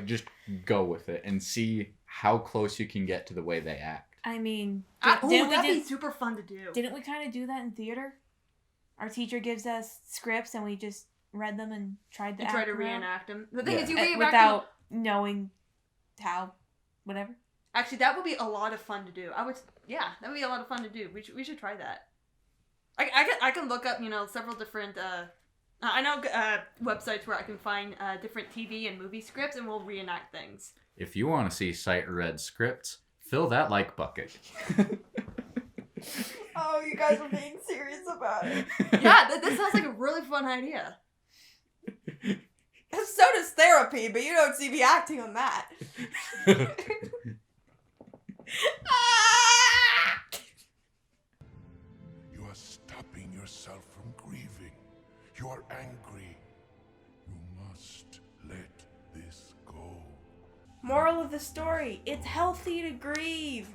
Just go with it, and see how close you can get to the way they act. I mean, That'd be super fun to do. Didn't we kind of do that in theater? Our teacher gives us scripts, and we just read them and tried to try to act reenact them. The thing is, you reenact without knowing how, whatever. Actually, that would be a lot of fun to do. That would be a lot of fun to do. We should try that. I can look up, several different, I know websites where I can find different TV and movie scripts, and we'll reenact things. If you want to see sight-read scripts, fill that like bucket. Oh, you guys are being serious about it. Yeah, that sounds like a really fun idea. So does therapy, but you don't see me acting on that. You are stopping yourself from grieving. You are angry. You must let this go. Moral of the story, it's healthy to grieve.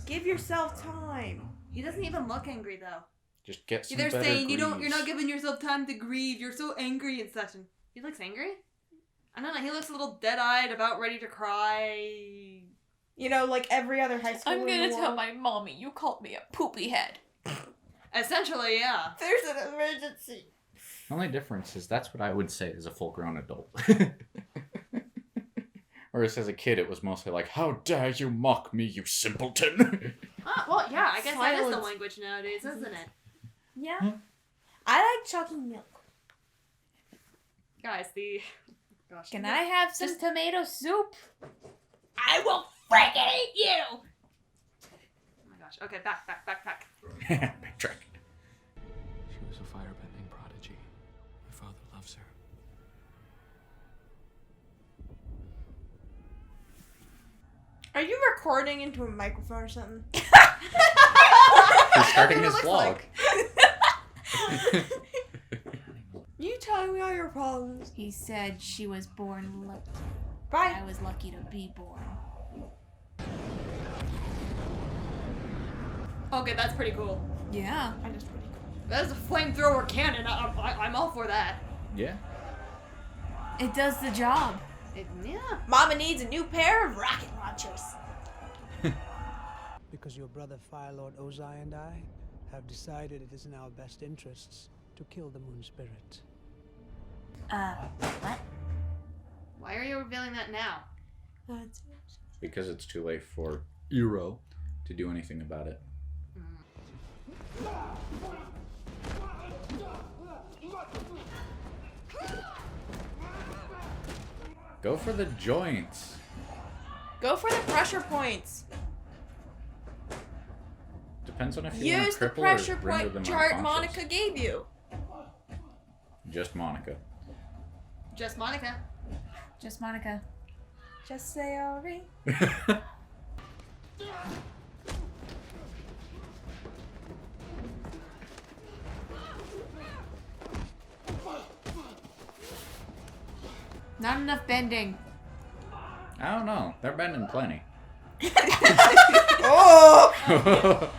Give yourself time. He doesn't even look angry though. Just get some They're better saying you're grieves. not giving yourself time to grieve. You're so angry and such. And he looks angry. I don't know. He looks a little dead-eyed, about ready to cry. You know, like every other high schooler I'm in gonna the tell world. my mommy you called me a poopy head. Essentially, yeah. There's an emergency. The only difference is that's what I would say as a full-grown adult. Whereas as a kid, it was mostly like, "How dare you mock me, you simpleton!" Well, yeah. I guess that is the Silence. language nowadays, isn't it? Yeah. I like chalky milk. Guys, gosh. Can I have some tomato soup? I will freaking eat you! Oh my gosh. Okay, back. Backtrack. She was a firebending prodigy. My father loves her. Are you recording into a microphone or something? He's starting his vlog. You telling me all your problems. He said she was born lucky. Bye. I was lucky to be born. Okay, that's pretty cool. Yeah. I just pretty cool. That's a flamethrower cannon. I'm all for that. Yeah. It does the job. Yeah. Mama needs a new pair of rocket launchers. Because your brother Fire Lord Ozai and I have decided it is in our best interests to kill the moon spirit. What? Why are you revealing that now? Because it's too late for Eero to do anything about it. Go for the joints. Go for the pressure points. Depends on if you want Use to the cripple or pressure render point them chart unconscious. Monica gave you. Just Monica. Just Monica. Just Monica. Just say Ori. Not enough bending. I don't know. They're bending plenty. Oh!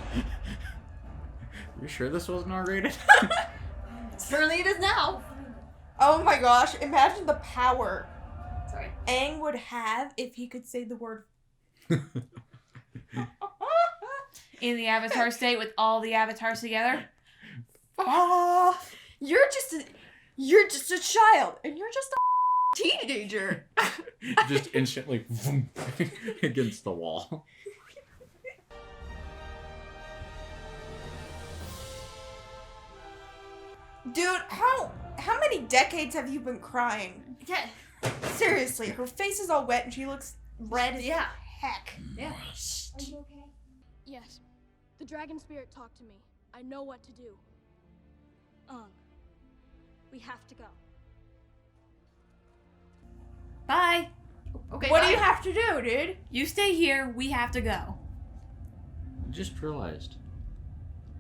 You sure this wasn't R-rated? Certainly it is now. Oh my gosh, imagine the power Sorry. Aang would have if he could say the word. In the Avatar state with all the avatars together. Oh, you're just a child, and you're just a teenager. Just instantly vroom, against the wall. Dude, how many decades have you been crying? Yeah. Seriously, her face is all wet and she looks red as Yeah. heck. Yeah. Are you okay? Yes. The dragon spirit talked to me. I know what to do. We have to go. Bye. Okay. What bye. do you have to do, dude? You stay here. We have to go. Just realized.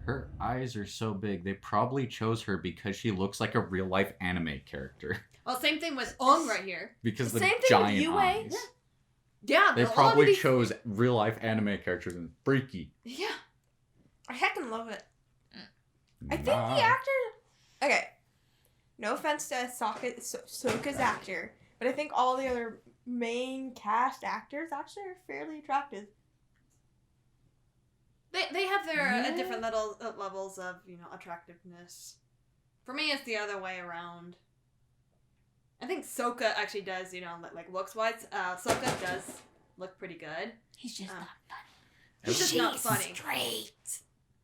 Her eyes are so big, they probably chose her because she looks like a real-life anime character. Well, same thing with Ong right here. Because The the same thing with giant Yue. eyes. Yeah. They they're all probably gonna be- chose real-life anime characters and freaky. Yeah. I heckin' love it. I think Nah. the actor. Okay, no offense to Sokka's actor, but I think all the other main cast actors actually are fairly attractive. They have their different levels of, attractiveness. For me, it's the other way around. I think Sokka actually does, like looks-wise. Sokka does look pretty good. He's just not funny. He's just not funny. Straight.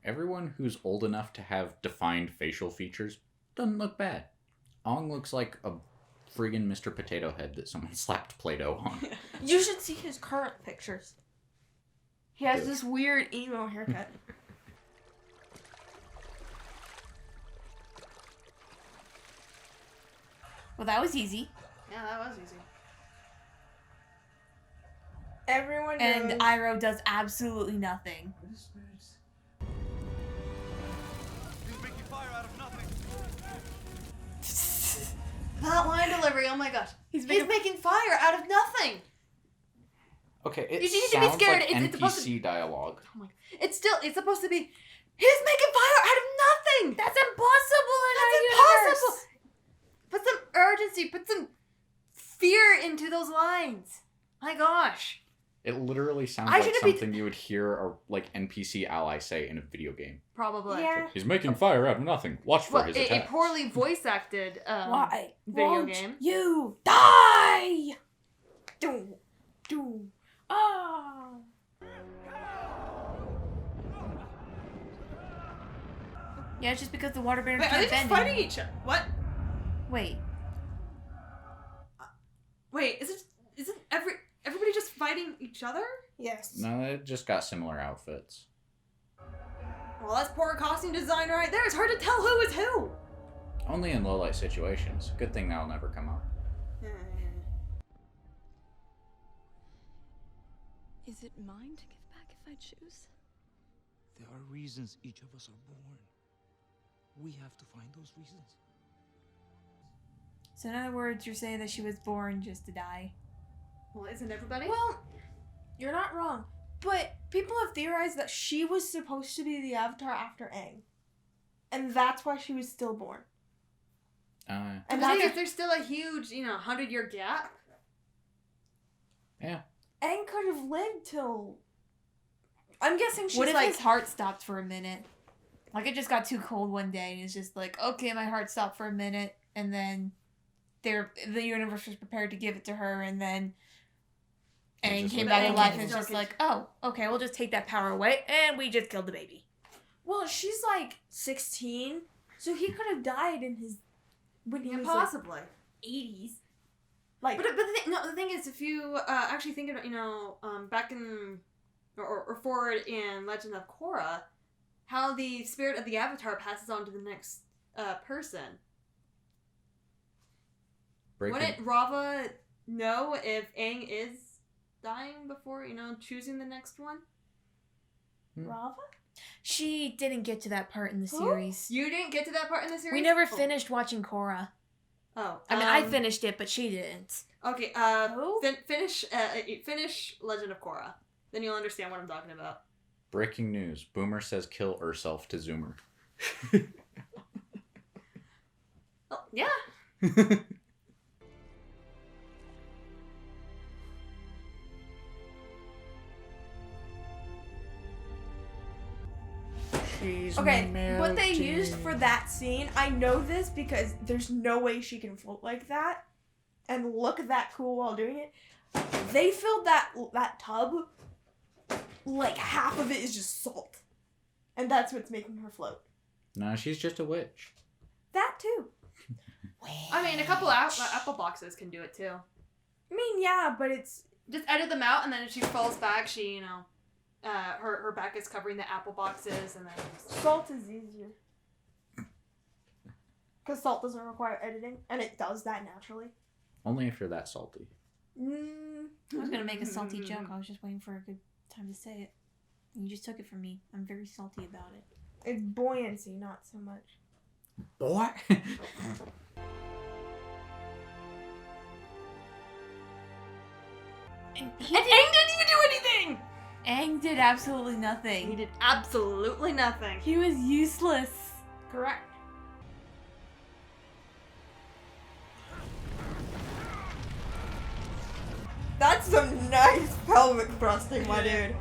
Everyone who's old enough to have defined facial features doesn't look bad. Ong looks like a friggin' Mr. Potato Head that someone slapped Play-Doh on. You should see his current pictures. He has this weird emo haircut. Well, that was easy. Yeah, that was easy. Everyone knows. And Iroh does absolutely nothing. He's making fire out of nothing. That line delivery, oh my gosh. He's making fire out of nothing. Okay, it You need to be sounds scared. like It's supposed NPC dialogue. Oh my. It's supposed to be. He's making fire out of nothing. That's impossible in our That's impossible. universe. Put some urgency. Put some fear into those lines. My gosh. It literally sounds I like shouldn't be- something you would hear a like NPC ally say in a video game. Probably. Yeah. He's making fire out of nothing. Watch for Well, his a attacks. poorly voice acted Why video won't game. you die? Ah. Yeah, it's just because the water benders Wait, are they can't just bend fighting anymore. each other? What? Wait. Wait, isn't everybody just fighting each other? Yes. No, it just got similar outfits. Well, that's poor costume design right there. It's hard to tell who is who. Only in low light situations. Good thing that'll never come up. Is it mine to give back if I choose? There are reasons each of us are born. We have to find those reasons. So in other words, you're saying that she was born just to die. Well, isn't everybody? Well, you're not wrong. But people have theorized that she was supposed to be the Avatar after Aang. And that's why she was still born. And And the thing that's is, there's still a huge, 100-year gap. Yeah. Aang could have lived till... I'm guessing she's What if like... his heart stopped for a minute? Like it just got too cold one day and it's just like, okay, my heart stopped for a minute, and then the universe was prepared to give it to her, and then Aang just came like, back to oh, life okay. and it's just like, oh, okay, we'll just take that power away, and we just killed the baby. Well, she's like 16, so he could have died in his... When he was Possibly. like 80s. Like, But the thing is, if you actually think about, back in, or forward in Legend of Korra, how the spirit of the Avatar passes on to the next person. Wouldn't Rava know if Aang is dying before, choosing the next one? Rava? She didn't get to that part in the series. You didn't get to that part in the series? We never Oh. finished watching Korra. Oh. I mean, I finished it, but she didn't. Okay, finish Legend of Korra. Then you'll understand what I'm talking about. Breaking news. Boomer says kill herself to Zoomer. Oh, yeah. Okay, what they used for that scene, I know this because there's no way she can float like that and look that cool while doing it. They filled that tub, like half of it is just salt. And that's what's making her float. No, she's just a witch. That too. I mean, a couple apple boxes can do it too. I mean, yeah, but it's... Just edit them out, and then if she falls back, she, her back is covering the apple boxes, and then... Salt is easier. Because salt doesn't require editing, and it does that naturally. Only if you're that salty. I was gonna make a salty joke. I was just waiting for a good time to say it. And you just took it from me. I'm very salty about it. It's buoyancy, not so much. Boy. And Aang didn't even do anything! Aang did absolutely nothing. He did absolutely nothing. He was useless. Correct. That's some nice pelvic thrusting, my dude.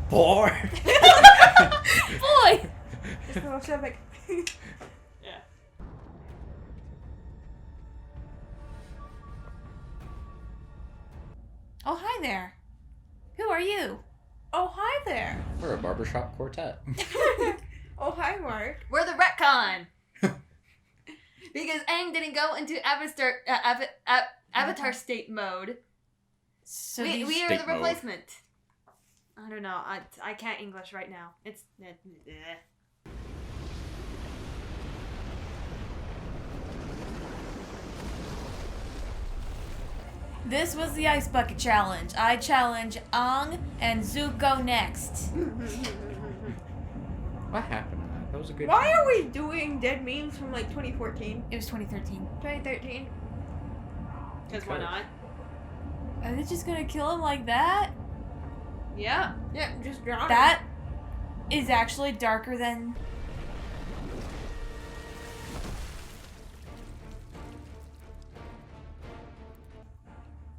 Boy. Boy! It's so epic. Yeah. Oh, hi there. Who are you? Oh, hi there. We're a barbershop quartet. Oh, hi, Mark. We're the retcon! Because Aang didn't go into Avatar state mode. So we are State the mode. replacement. I don't know. I can't English right now. It's... This was the Ice Bucket Challenge. I challenge Aang and Zuko next. What happened to that? That was a good Why are we doing dead memes from like 2014? It was 2013. 2013? Because why not? Are they just gonna kill him like that? Yeah. Yeah, just drown him. That is actually darker than...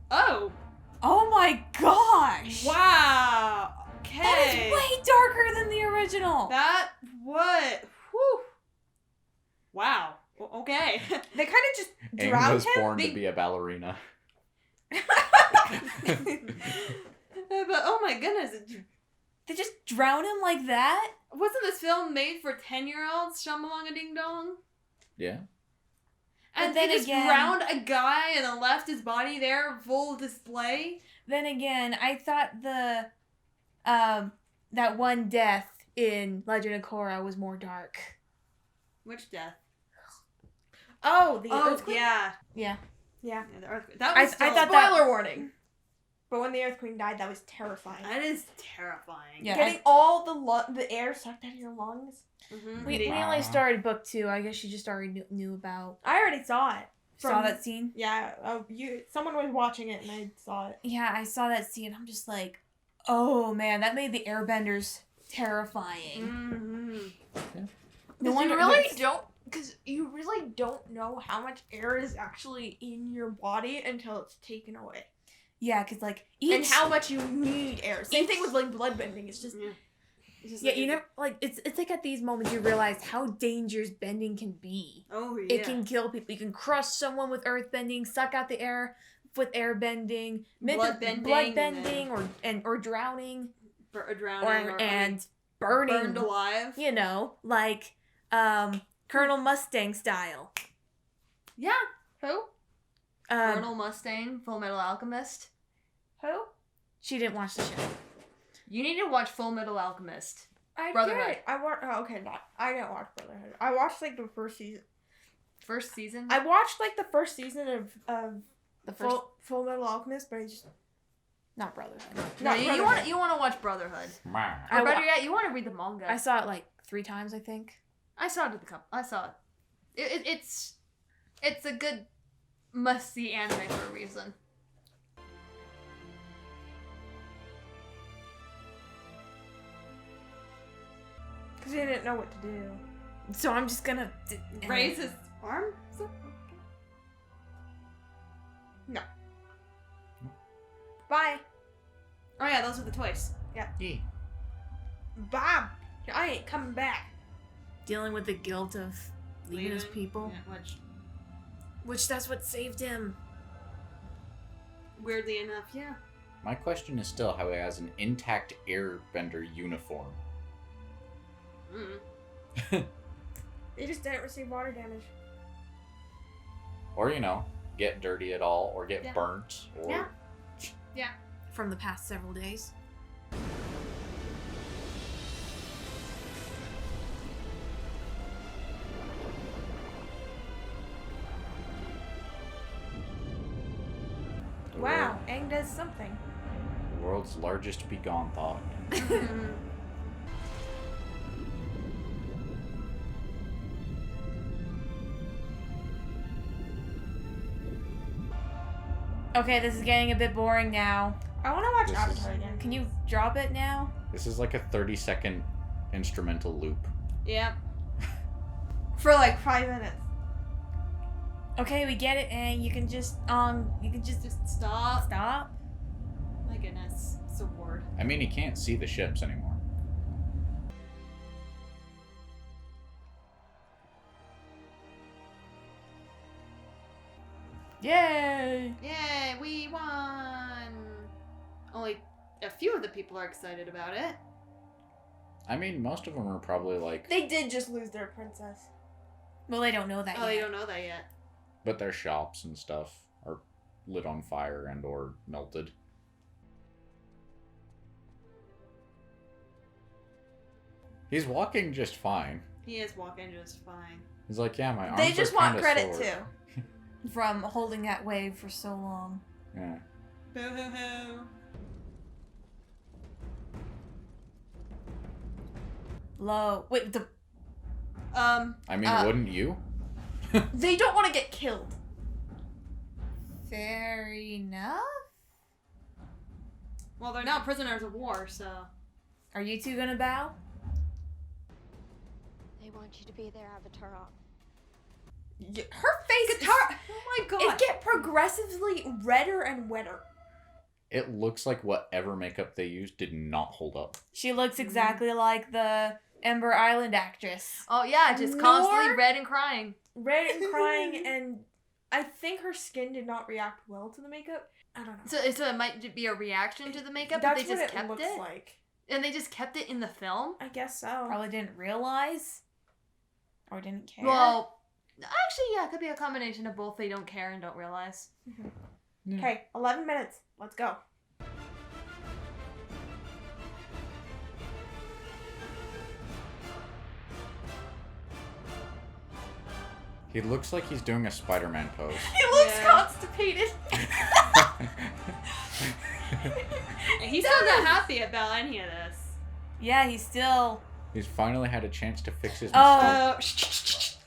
Oh. Oh my gosh! Wow. Okay. That is way darker than the original! That what? Whew. Wow. Okay. They kind of just Aang drowned was him. born to be a ballerina. But oh my goodness, They just drown him like that? wasn't this film made for 10-year-olds? Shamalonga Ding Dong. Yeah. And But then they just again- drowned a guy and then left his body there full display. Then again, I thought that one death in Legend of Korra was more dark. Which death? Oh, the Oh earthquake. yeah. Yeah. Yeah. Yeah, the earthquake. That was I thought that- Spoiler warning. But when the Earth Queen died, that was terrifying. that is terrifying. Yeah. Getting all the air sucked out of your lungs. Mm-hmm. We only started book 2. I guess you just already knew about... I already saw it. Saw that scene? Yeah. Someone was watching it and I saw it. Yeah, I saw that scene. I'm just like, oh man, that made the airbenders terrifying. Mm-hmm. No wonder Because you really don't know how much air is actually in your body until it's taken away. Yeah, because like And how much you need air. Same each- thing with like bloodbending. It's just... Yeah, you never like it's like at these moments you realize how dangerous bending can be. Oh yeah. It can kill people. You can crush someone with earth bending, suck out the air with air bending, Blood bending, blood bending, or drowning, drowning, and burning, burned alive. You know, like Colonel Mustang style. Yeah. Who? Um, Colonel Mustang, Full Metal Alchemist. Who? She didn't watch the show. You need to watch Full Metal Alchemist. I Brotherhood. did. I didn't watch Brotherhood. I watched like the first season. First season? I watched like the first season of The first, Full Metal Alchemist, but I just not Brotherhood. No, you want to watch Brotherhood. Or better yet, you want to read the manga. I saw it like 3 times, I think. I saw it at the cup. I saw it. It's a good must see anime for a reason. because I didn't know what to do. So I'm just gonna Raise his arm? No. Bye. Oh yeah, those are the toys. Yeah. Yeah. Bob, I ain't coming back. dealing with the guilt of leaving his people. Yeah, Which that's what saved him. Weirdly enough, yeah. My question is still how he has an intact airbender uniform. They just didn't receive water damage. Or, you know, get dirty at all, or get Yeah. burnt, or... Yeah. Yeah. From the past several days. Wow, Aang does something. The world's largest begone thought. Okay, this is getting a bit boring now. I want to watch This Avatar is- again. Can you drop it now? This is like a 30-second instrumental loop. Yeah. For like 5 minutes. Okay, we get it, and you can just stop. Stop. My goodness, it's a word. I mean, he can't see the ships anymore. Yay! Yay, we won! Only a few of the people are excited about it. I mean, most of them are probably like... They did just lose their princess. Well, they don't know that Oh, yet. they don't know that yet. But their shops and stuff are lit on fire and or melted. He's walking just fine. He is walking just fine. He's like, yeah, my arms They just are want kinda credit sore. too. From holding that wave for so long. Yeah. Boo hoo hoo. Low. Wait, the... I mean, wouldn't you? They don't want to get killed. Fair enough? Well, they're not prisoners of war, so. Are you two gonna bow? They want you to be their avatar. Her face Guitar. Oh my god. it get progressively redder and wetter. It looks like whatever makeup they used did not hold up. She looks exactly like the Ember Island actress. Oh yeah, just constantly red and crying. Red and crying, and I think her skin did not react well to the makeup. I don't know. So it might be a reaction to the makeup, That's but they just what kept looks it. like. And they just kept it in the film. I guess so. Probably didn't realize. Or didn't care. Well, actually, yeah, it could be a combination of both. They don't care and don't realize. Okay, 11 minutes. Let's go. He looks like he's doing a Spider-Man pose. He looks constipated. He's still not happy about any of this. Yeah, he's still. He's finally had a chance to fix his Oh. mistake.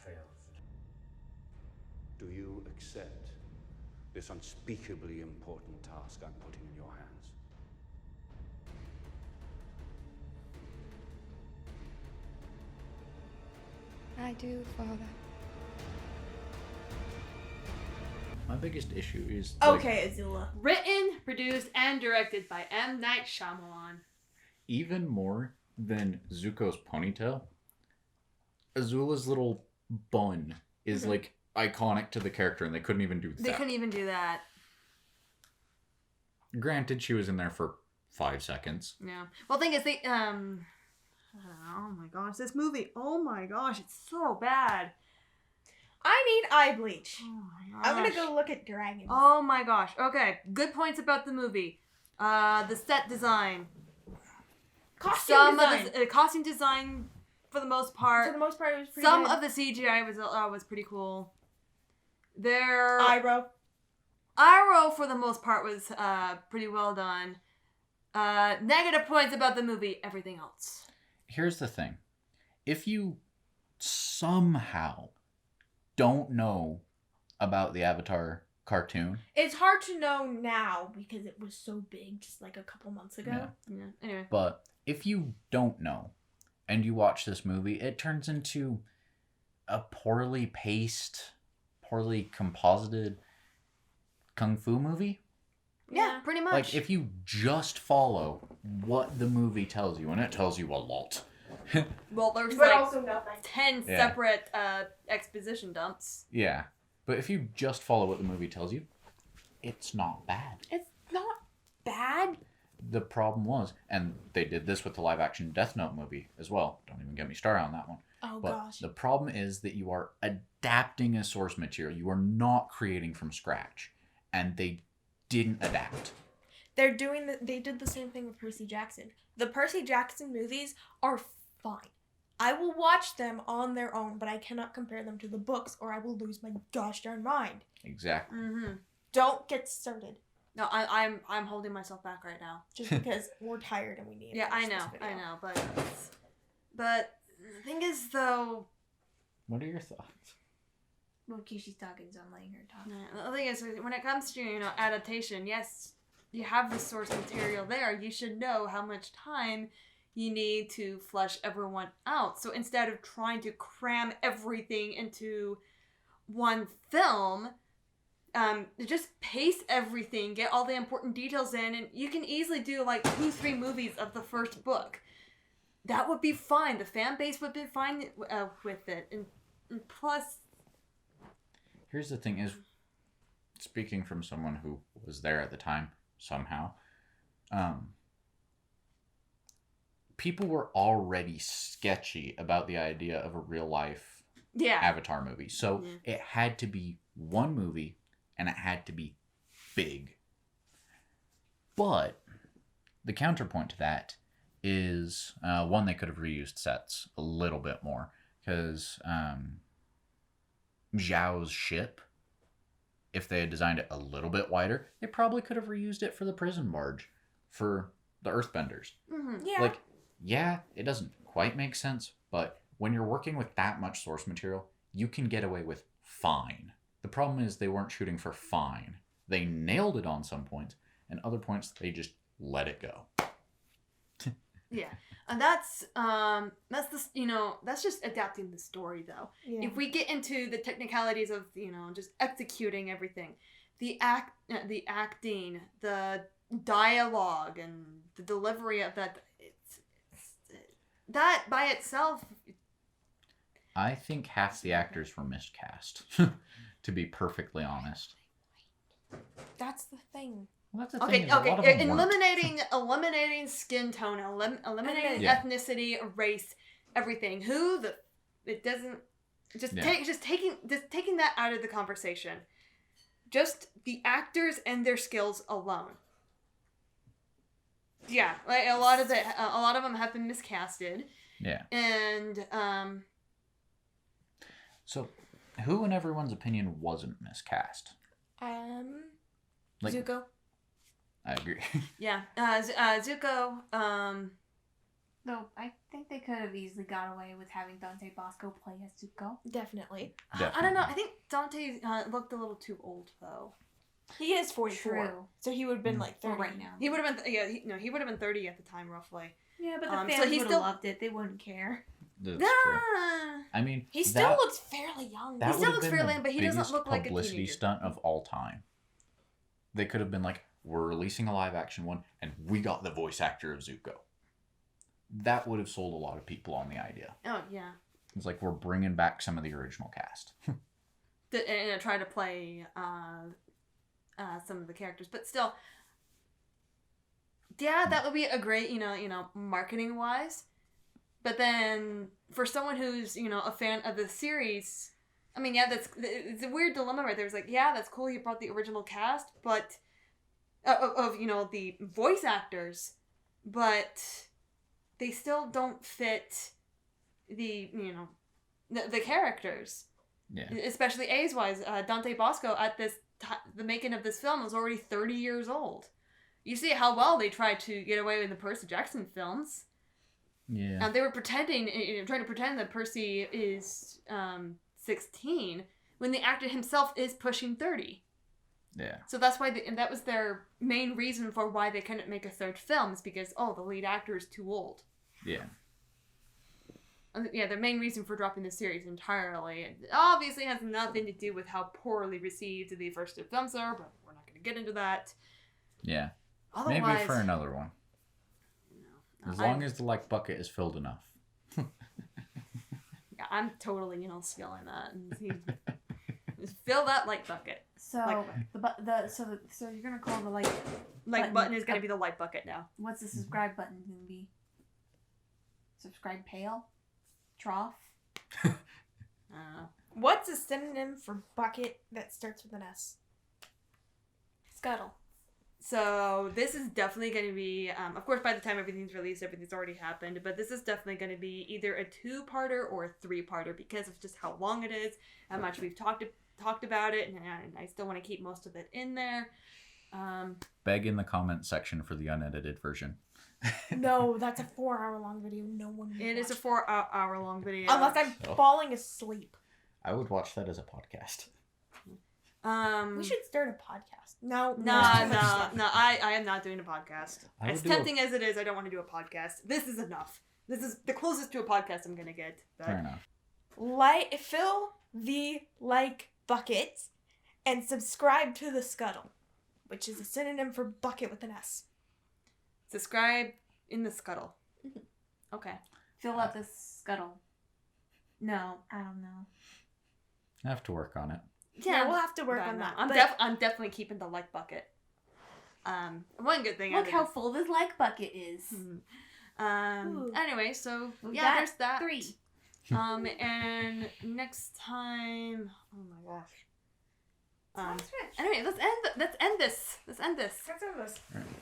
Do you accept this unspeakably important task I'm putting in your hands? I do, Father. My biggest issue is Okay, Azula. Written, produced, and directed by M. Night Shyamalan. even more than Zuko's ponytail, Azula's little bun is like iconic to the character, and they couldn't even do that. They couldn't even do that. Granted, she was in there for 5 seconds. Yeah. Well, the thing is, they oh my gosh, this movie! Oh my gosh, it's so bad. I need eye bleach. Oh my I'm gonna gosh. go look at dragons. Oh my gosh. Okay, good points about the movie. The set design. Costume design. Of the costume design, for the most part. For the most part, it was pretty Some good. of the CGI was pretty cool. Their Iroh, for the most part, was pretty well done. Negative points about the movie. Everything else. Here's the thing. If you somehow don't know about the Avatar cartoon, It's hard to know now because it was so big just like a couple months ago. Yeah. Anyway. but if you don't know and you watch this movie, it turns into a poorly paced, poorly composited kung fu movie. Yeah, pretty much. Like, if you just follow what the movie tells you, and it tells you a lot. Well, there's But like also nothing. 10 Yeah. separate exposition dumps. Yeah. But if you just follow what the movie tells you, it's not bad. It's not bad. The problem was, and they did this with the live action Death Note movie as well. Don't even get me started on that one. Oh, But gosh. the problem is that you are adapting a source material. You are not creating from scratch. And they didn't adapt. They did the same thing with Percy Jackson. The Percy Jackson movies are fine. I will watch them on their own, but I cannot compare them to the books or I will lose my gosh darn mind. Exactly. Mm-hmm. Don't get started. No, I'm holding myself back right now. Just because we're tired and we need to Yeah, finish I know, this video. but the thing is though. What are your thoughts? Well, she's talking, so I'm letting her talk. The thing is, when it comes to adaptation, yes, you have the source material there. You should know how much time you need to flesh everyone out. So instead of trying to cram everything into one film, just pace everything, get all the important details in, and you can easily do like 2-3 movies of the first book. That would be fine. The fan base would be fine with it, and plus. Here's the thing is, speaking from someone who was there at the time, somehow, people were already sketchy about the idea of a real life Avatar movie. So it had to be one movie, and it had to be big. But the counterpoint to that is, one, they could have reused sets a little bit more, because Zhao's ship, if they had designed it a little bit wider, they probably could have reused it for the prison barge for the Earthbenders. Mm-hmm. Yeah. Like, yeah, it doesn't quite make sense, but when you're working with that much source material, you can get away with fine. The problem is they weren't shooting for fine. They nailed it on some points, and other points they just let it go. Yeah, and that's the that's just adapting the story though. Yeah. If we get into the technicalities of just executing everything, the acting, the dialogue, and the delivery of that, that by itself. I think half the actors were miscast, to be perfectly honest. That's the thing. Well, that's the thing. A lot of them Eliminating skin tone, eliminating Yeah. ethnicity, race, everything. It doesn't just taking that out of the conversation. Just the actors and their skills alone. Yeah, like a lot of them have been miscasted. Yeah. And So, who in everyone's opinion wasn't miscast? Like, Zuko. I agree. Yeah, Zuko. No, I think they could have easily got away with having Dante Bosco play as Zuko. Definitely. I don't know. I think Dante looked a little too old though. He is 44. True. So he would have been like 30 right now. He would have been he would have been 30 at the time roughly. Yeah, but the so fans he would have still- loved it. They wouldn't care. That's true. I mean, He still that- looks fairly young. That He would still have looks been fairly the young, but he doesn't biggest look like a publicity teenager. stunt of all time. They could have been like, we're releasing a live action one, and we got the voice actor of Zuko. That would have sold a lot of people on the idea. Oh yeah. It's like, we're bringing back some of the original cast. And try to play some of the characters, but still, yeah, that would be a great marketing wise. But then for someone who's a fan of the series, I mean, yeah, it's a weird dilemma right there. It's like, yeah, that's cool you brought the original cast, but of the voice actors, but they still don't fit the the characters. Yeah. Especially age wise, Dante Bosco at the making of this film was already 30 years old. You see how well they tried to get away with the Percy Jackson films. Yeah. And they were pretending, trying to pretend that Percy is 16 when the actor himself is pushing 30. Yeah. So that's why, and that was their main reason for why they couldn't make a third film, is because the lead actor is too old. Yeah. Yeah, the main reason for dropping the series entirely. It obviously has nothing to do with how poorly received the first two films are, but we're not going to get into that. Yeah. Otherwise, maybe for another one. As long as the bucket is filled enough. Yeah, I'm totally, skilling that. And just fill that light bucket. So so you're gonna call the like button is gonna be the light bucket now. What's the subscribe button gonna be? Subscribe pail? Trough? What's a synonym for bucket that starts with an S? Scuttle. So this is definitely going to be, of course, by the time everything's released, everything's already happened. But this is definitely going to be either a 2-parter or a 3-parter because of just how long it is, how much we've talked about it, and I still want to keep most of it in there. Beg in the comment section for the unedited version. No, that's a 4-hour-long video. No one. It is a 4-hour-long video. Unless I'm falling asleep. I would watch that as a podcast. We should start a podcast. No. I am not doing a podcast. As do tempting as it is, I don't want to do a podcast. This is enough. This is the closest to a podcast I'm gonna get. But Fair enough. Fill the like bucket and subscribe to the scuttle, which is a synonym for bucket with an S. Subscribe in the scuttle. Okay. Fill out the scuttle. No, I don't know. I have to work on it. Yeah, we'll have to work on that. I'm definitely keeping the like bucket. One good thing. Look how full this like bucket is. Anyway, so We yeah, got there's that. 3. And next time, oh my gosh. Anyway, let's end this.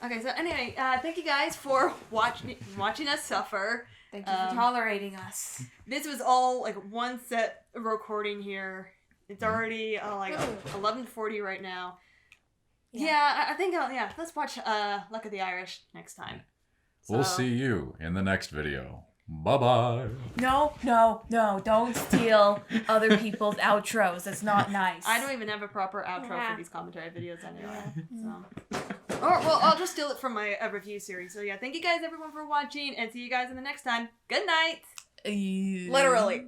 Okay, so anyway, thank you guys for watching us suffer. Thank you for tolerating us. This was all like one set recording here. It's already 11:40 right now. Yeah, I think let's watch Luck of the Irish next time. We'll see you in the next video. Bye-bye. No, don't steal other people's outros. That's not nice. I don't even have a proper outro for these commentary videos anyway. So Or, well, I'll just steal it from my review series. So yeah, thank you guys everyone for watching, and see you guys in the next time. Good night! Literally.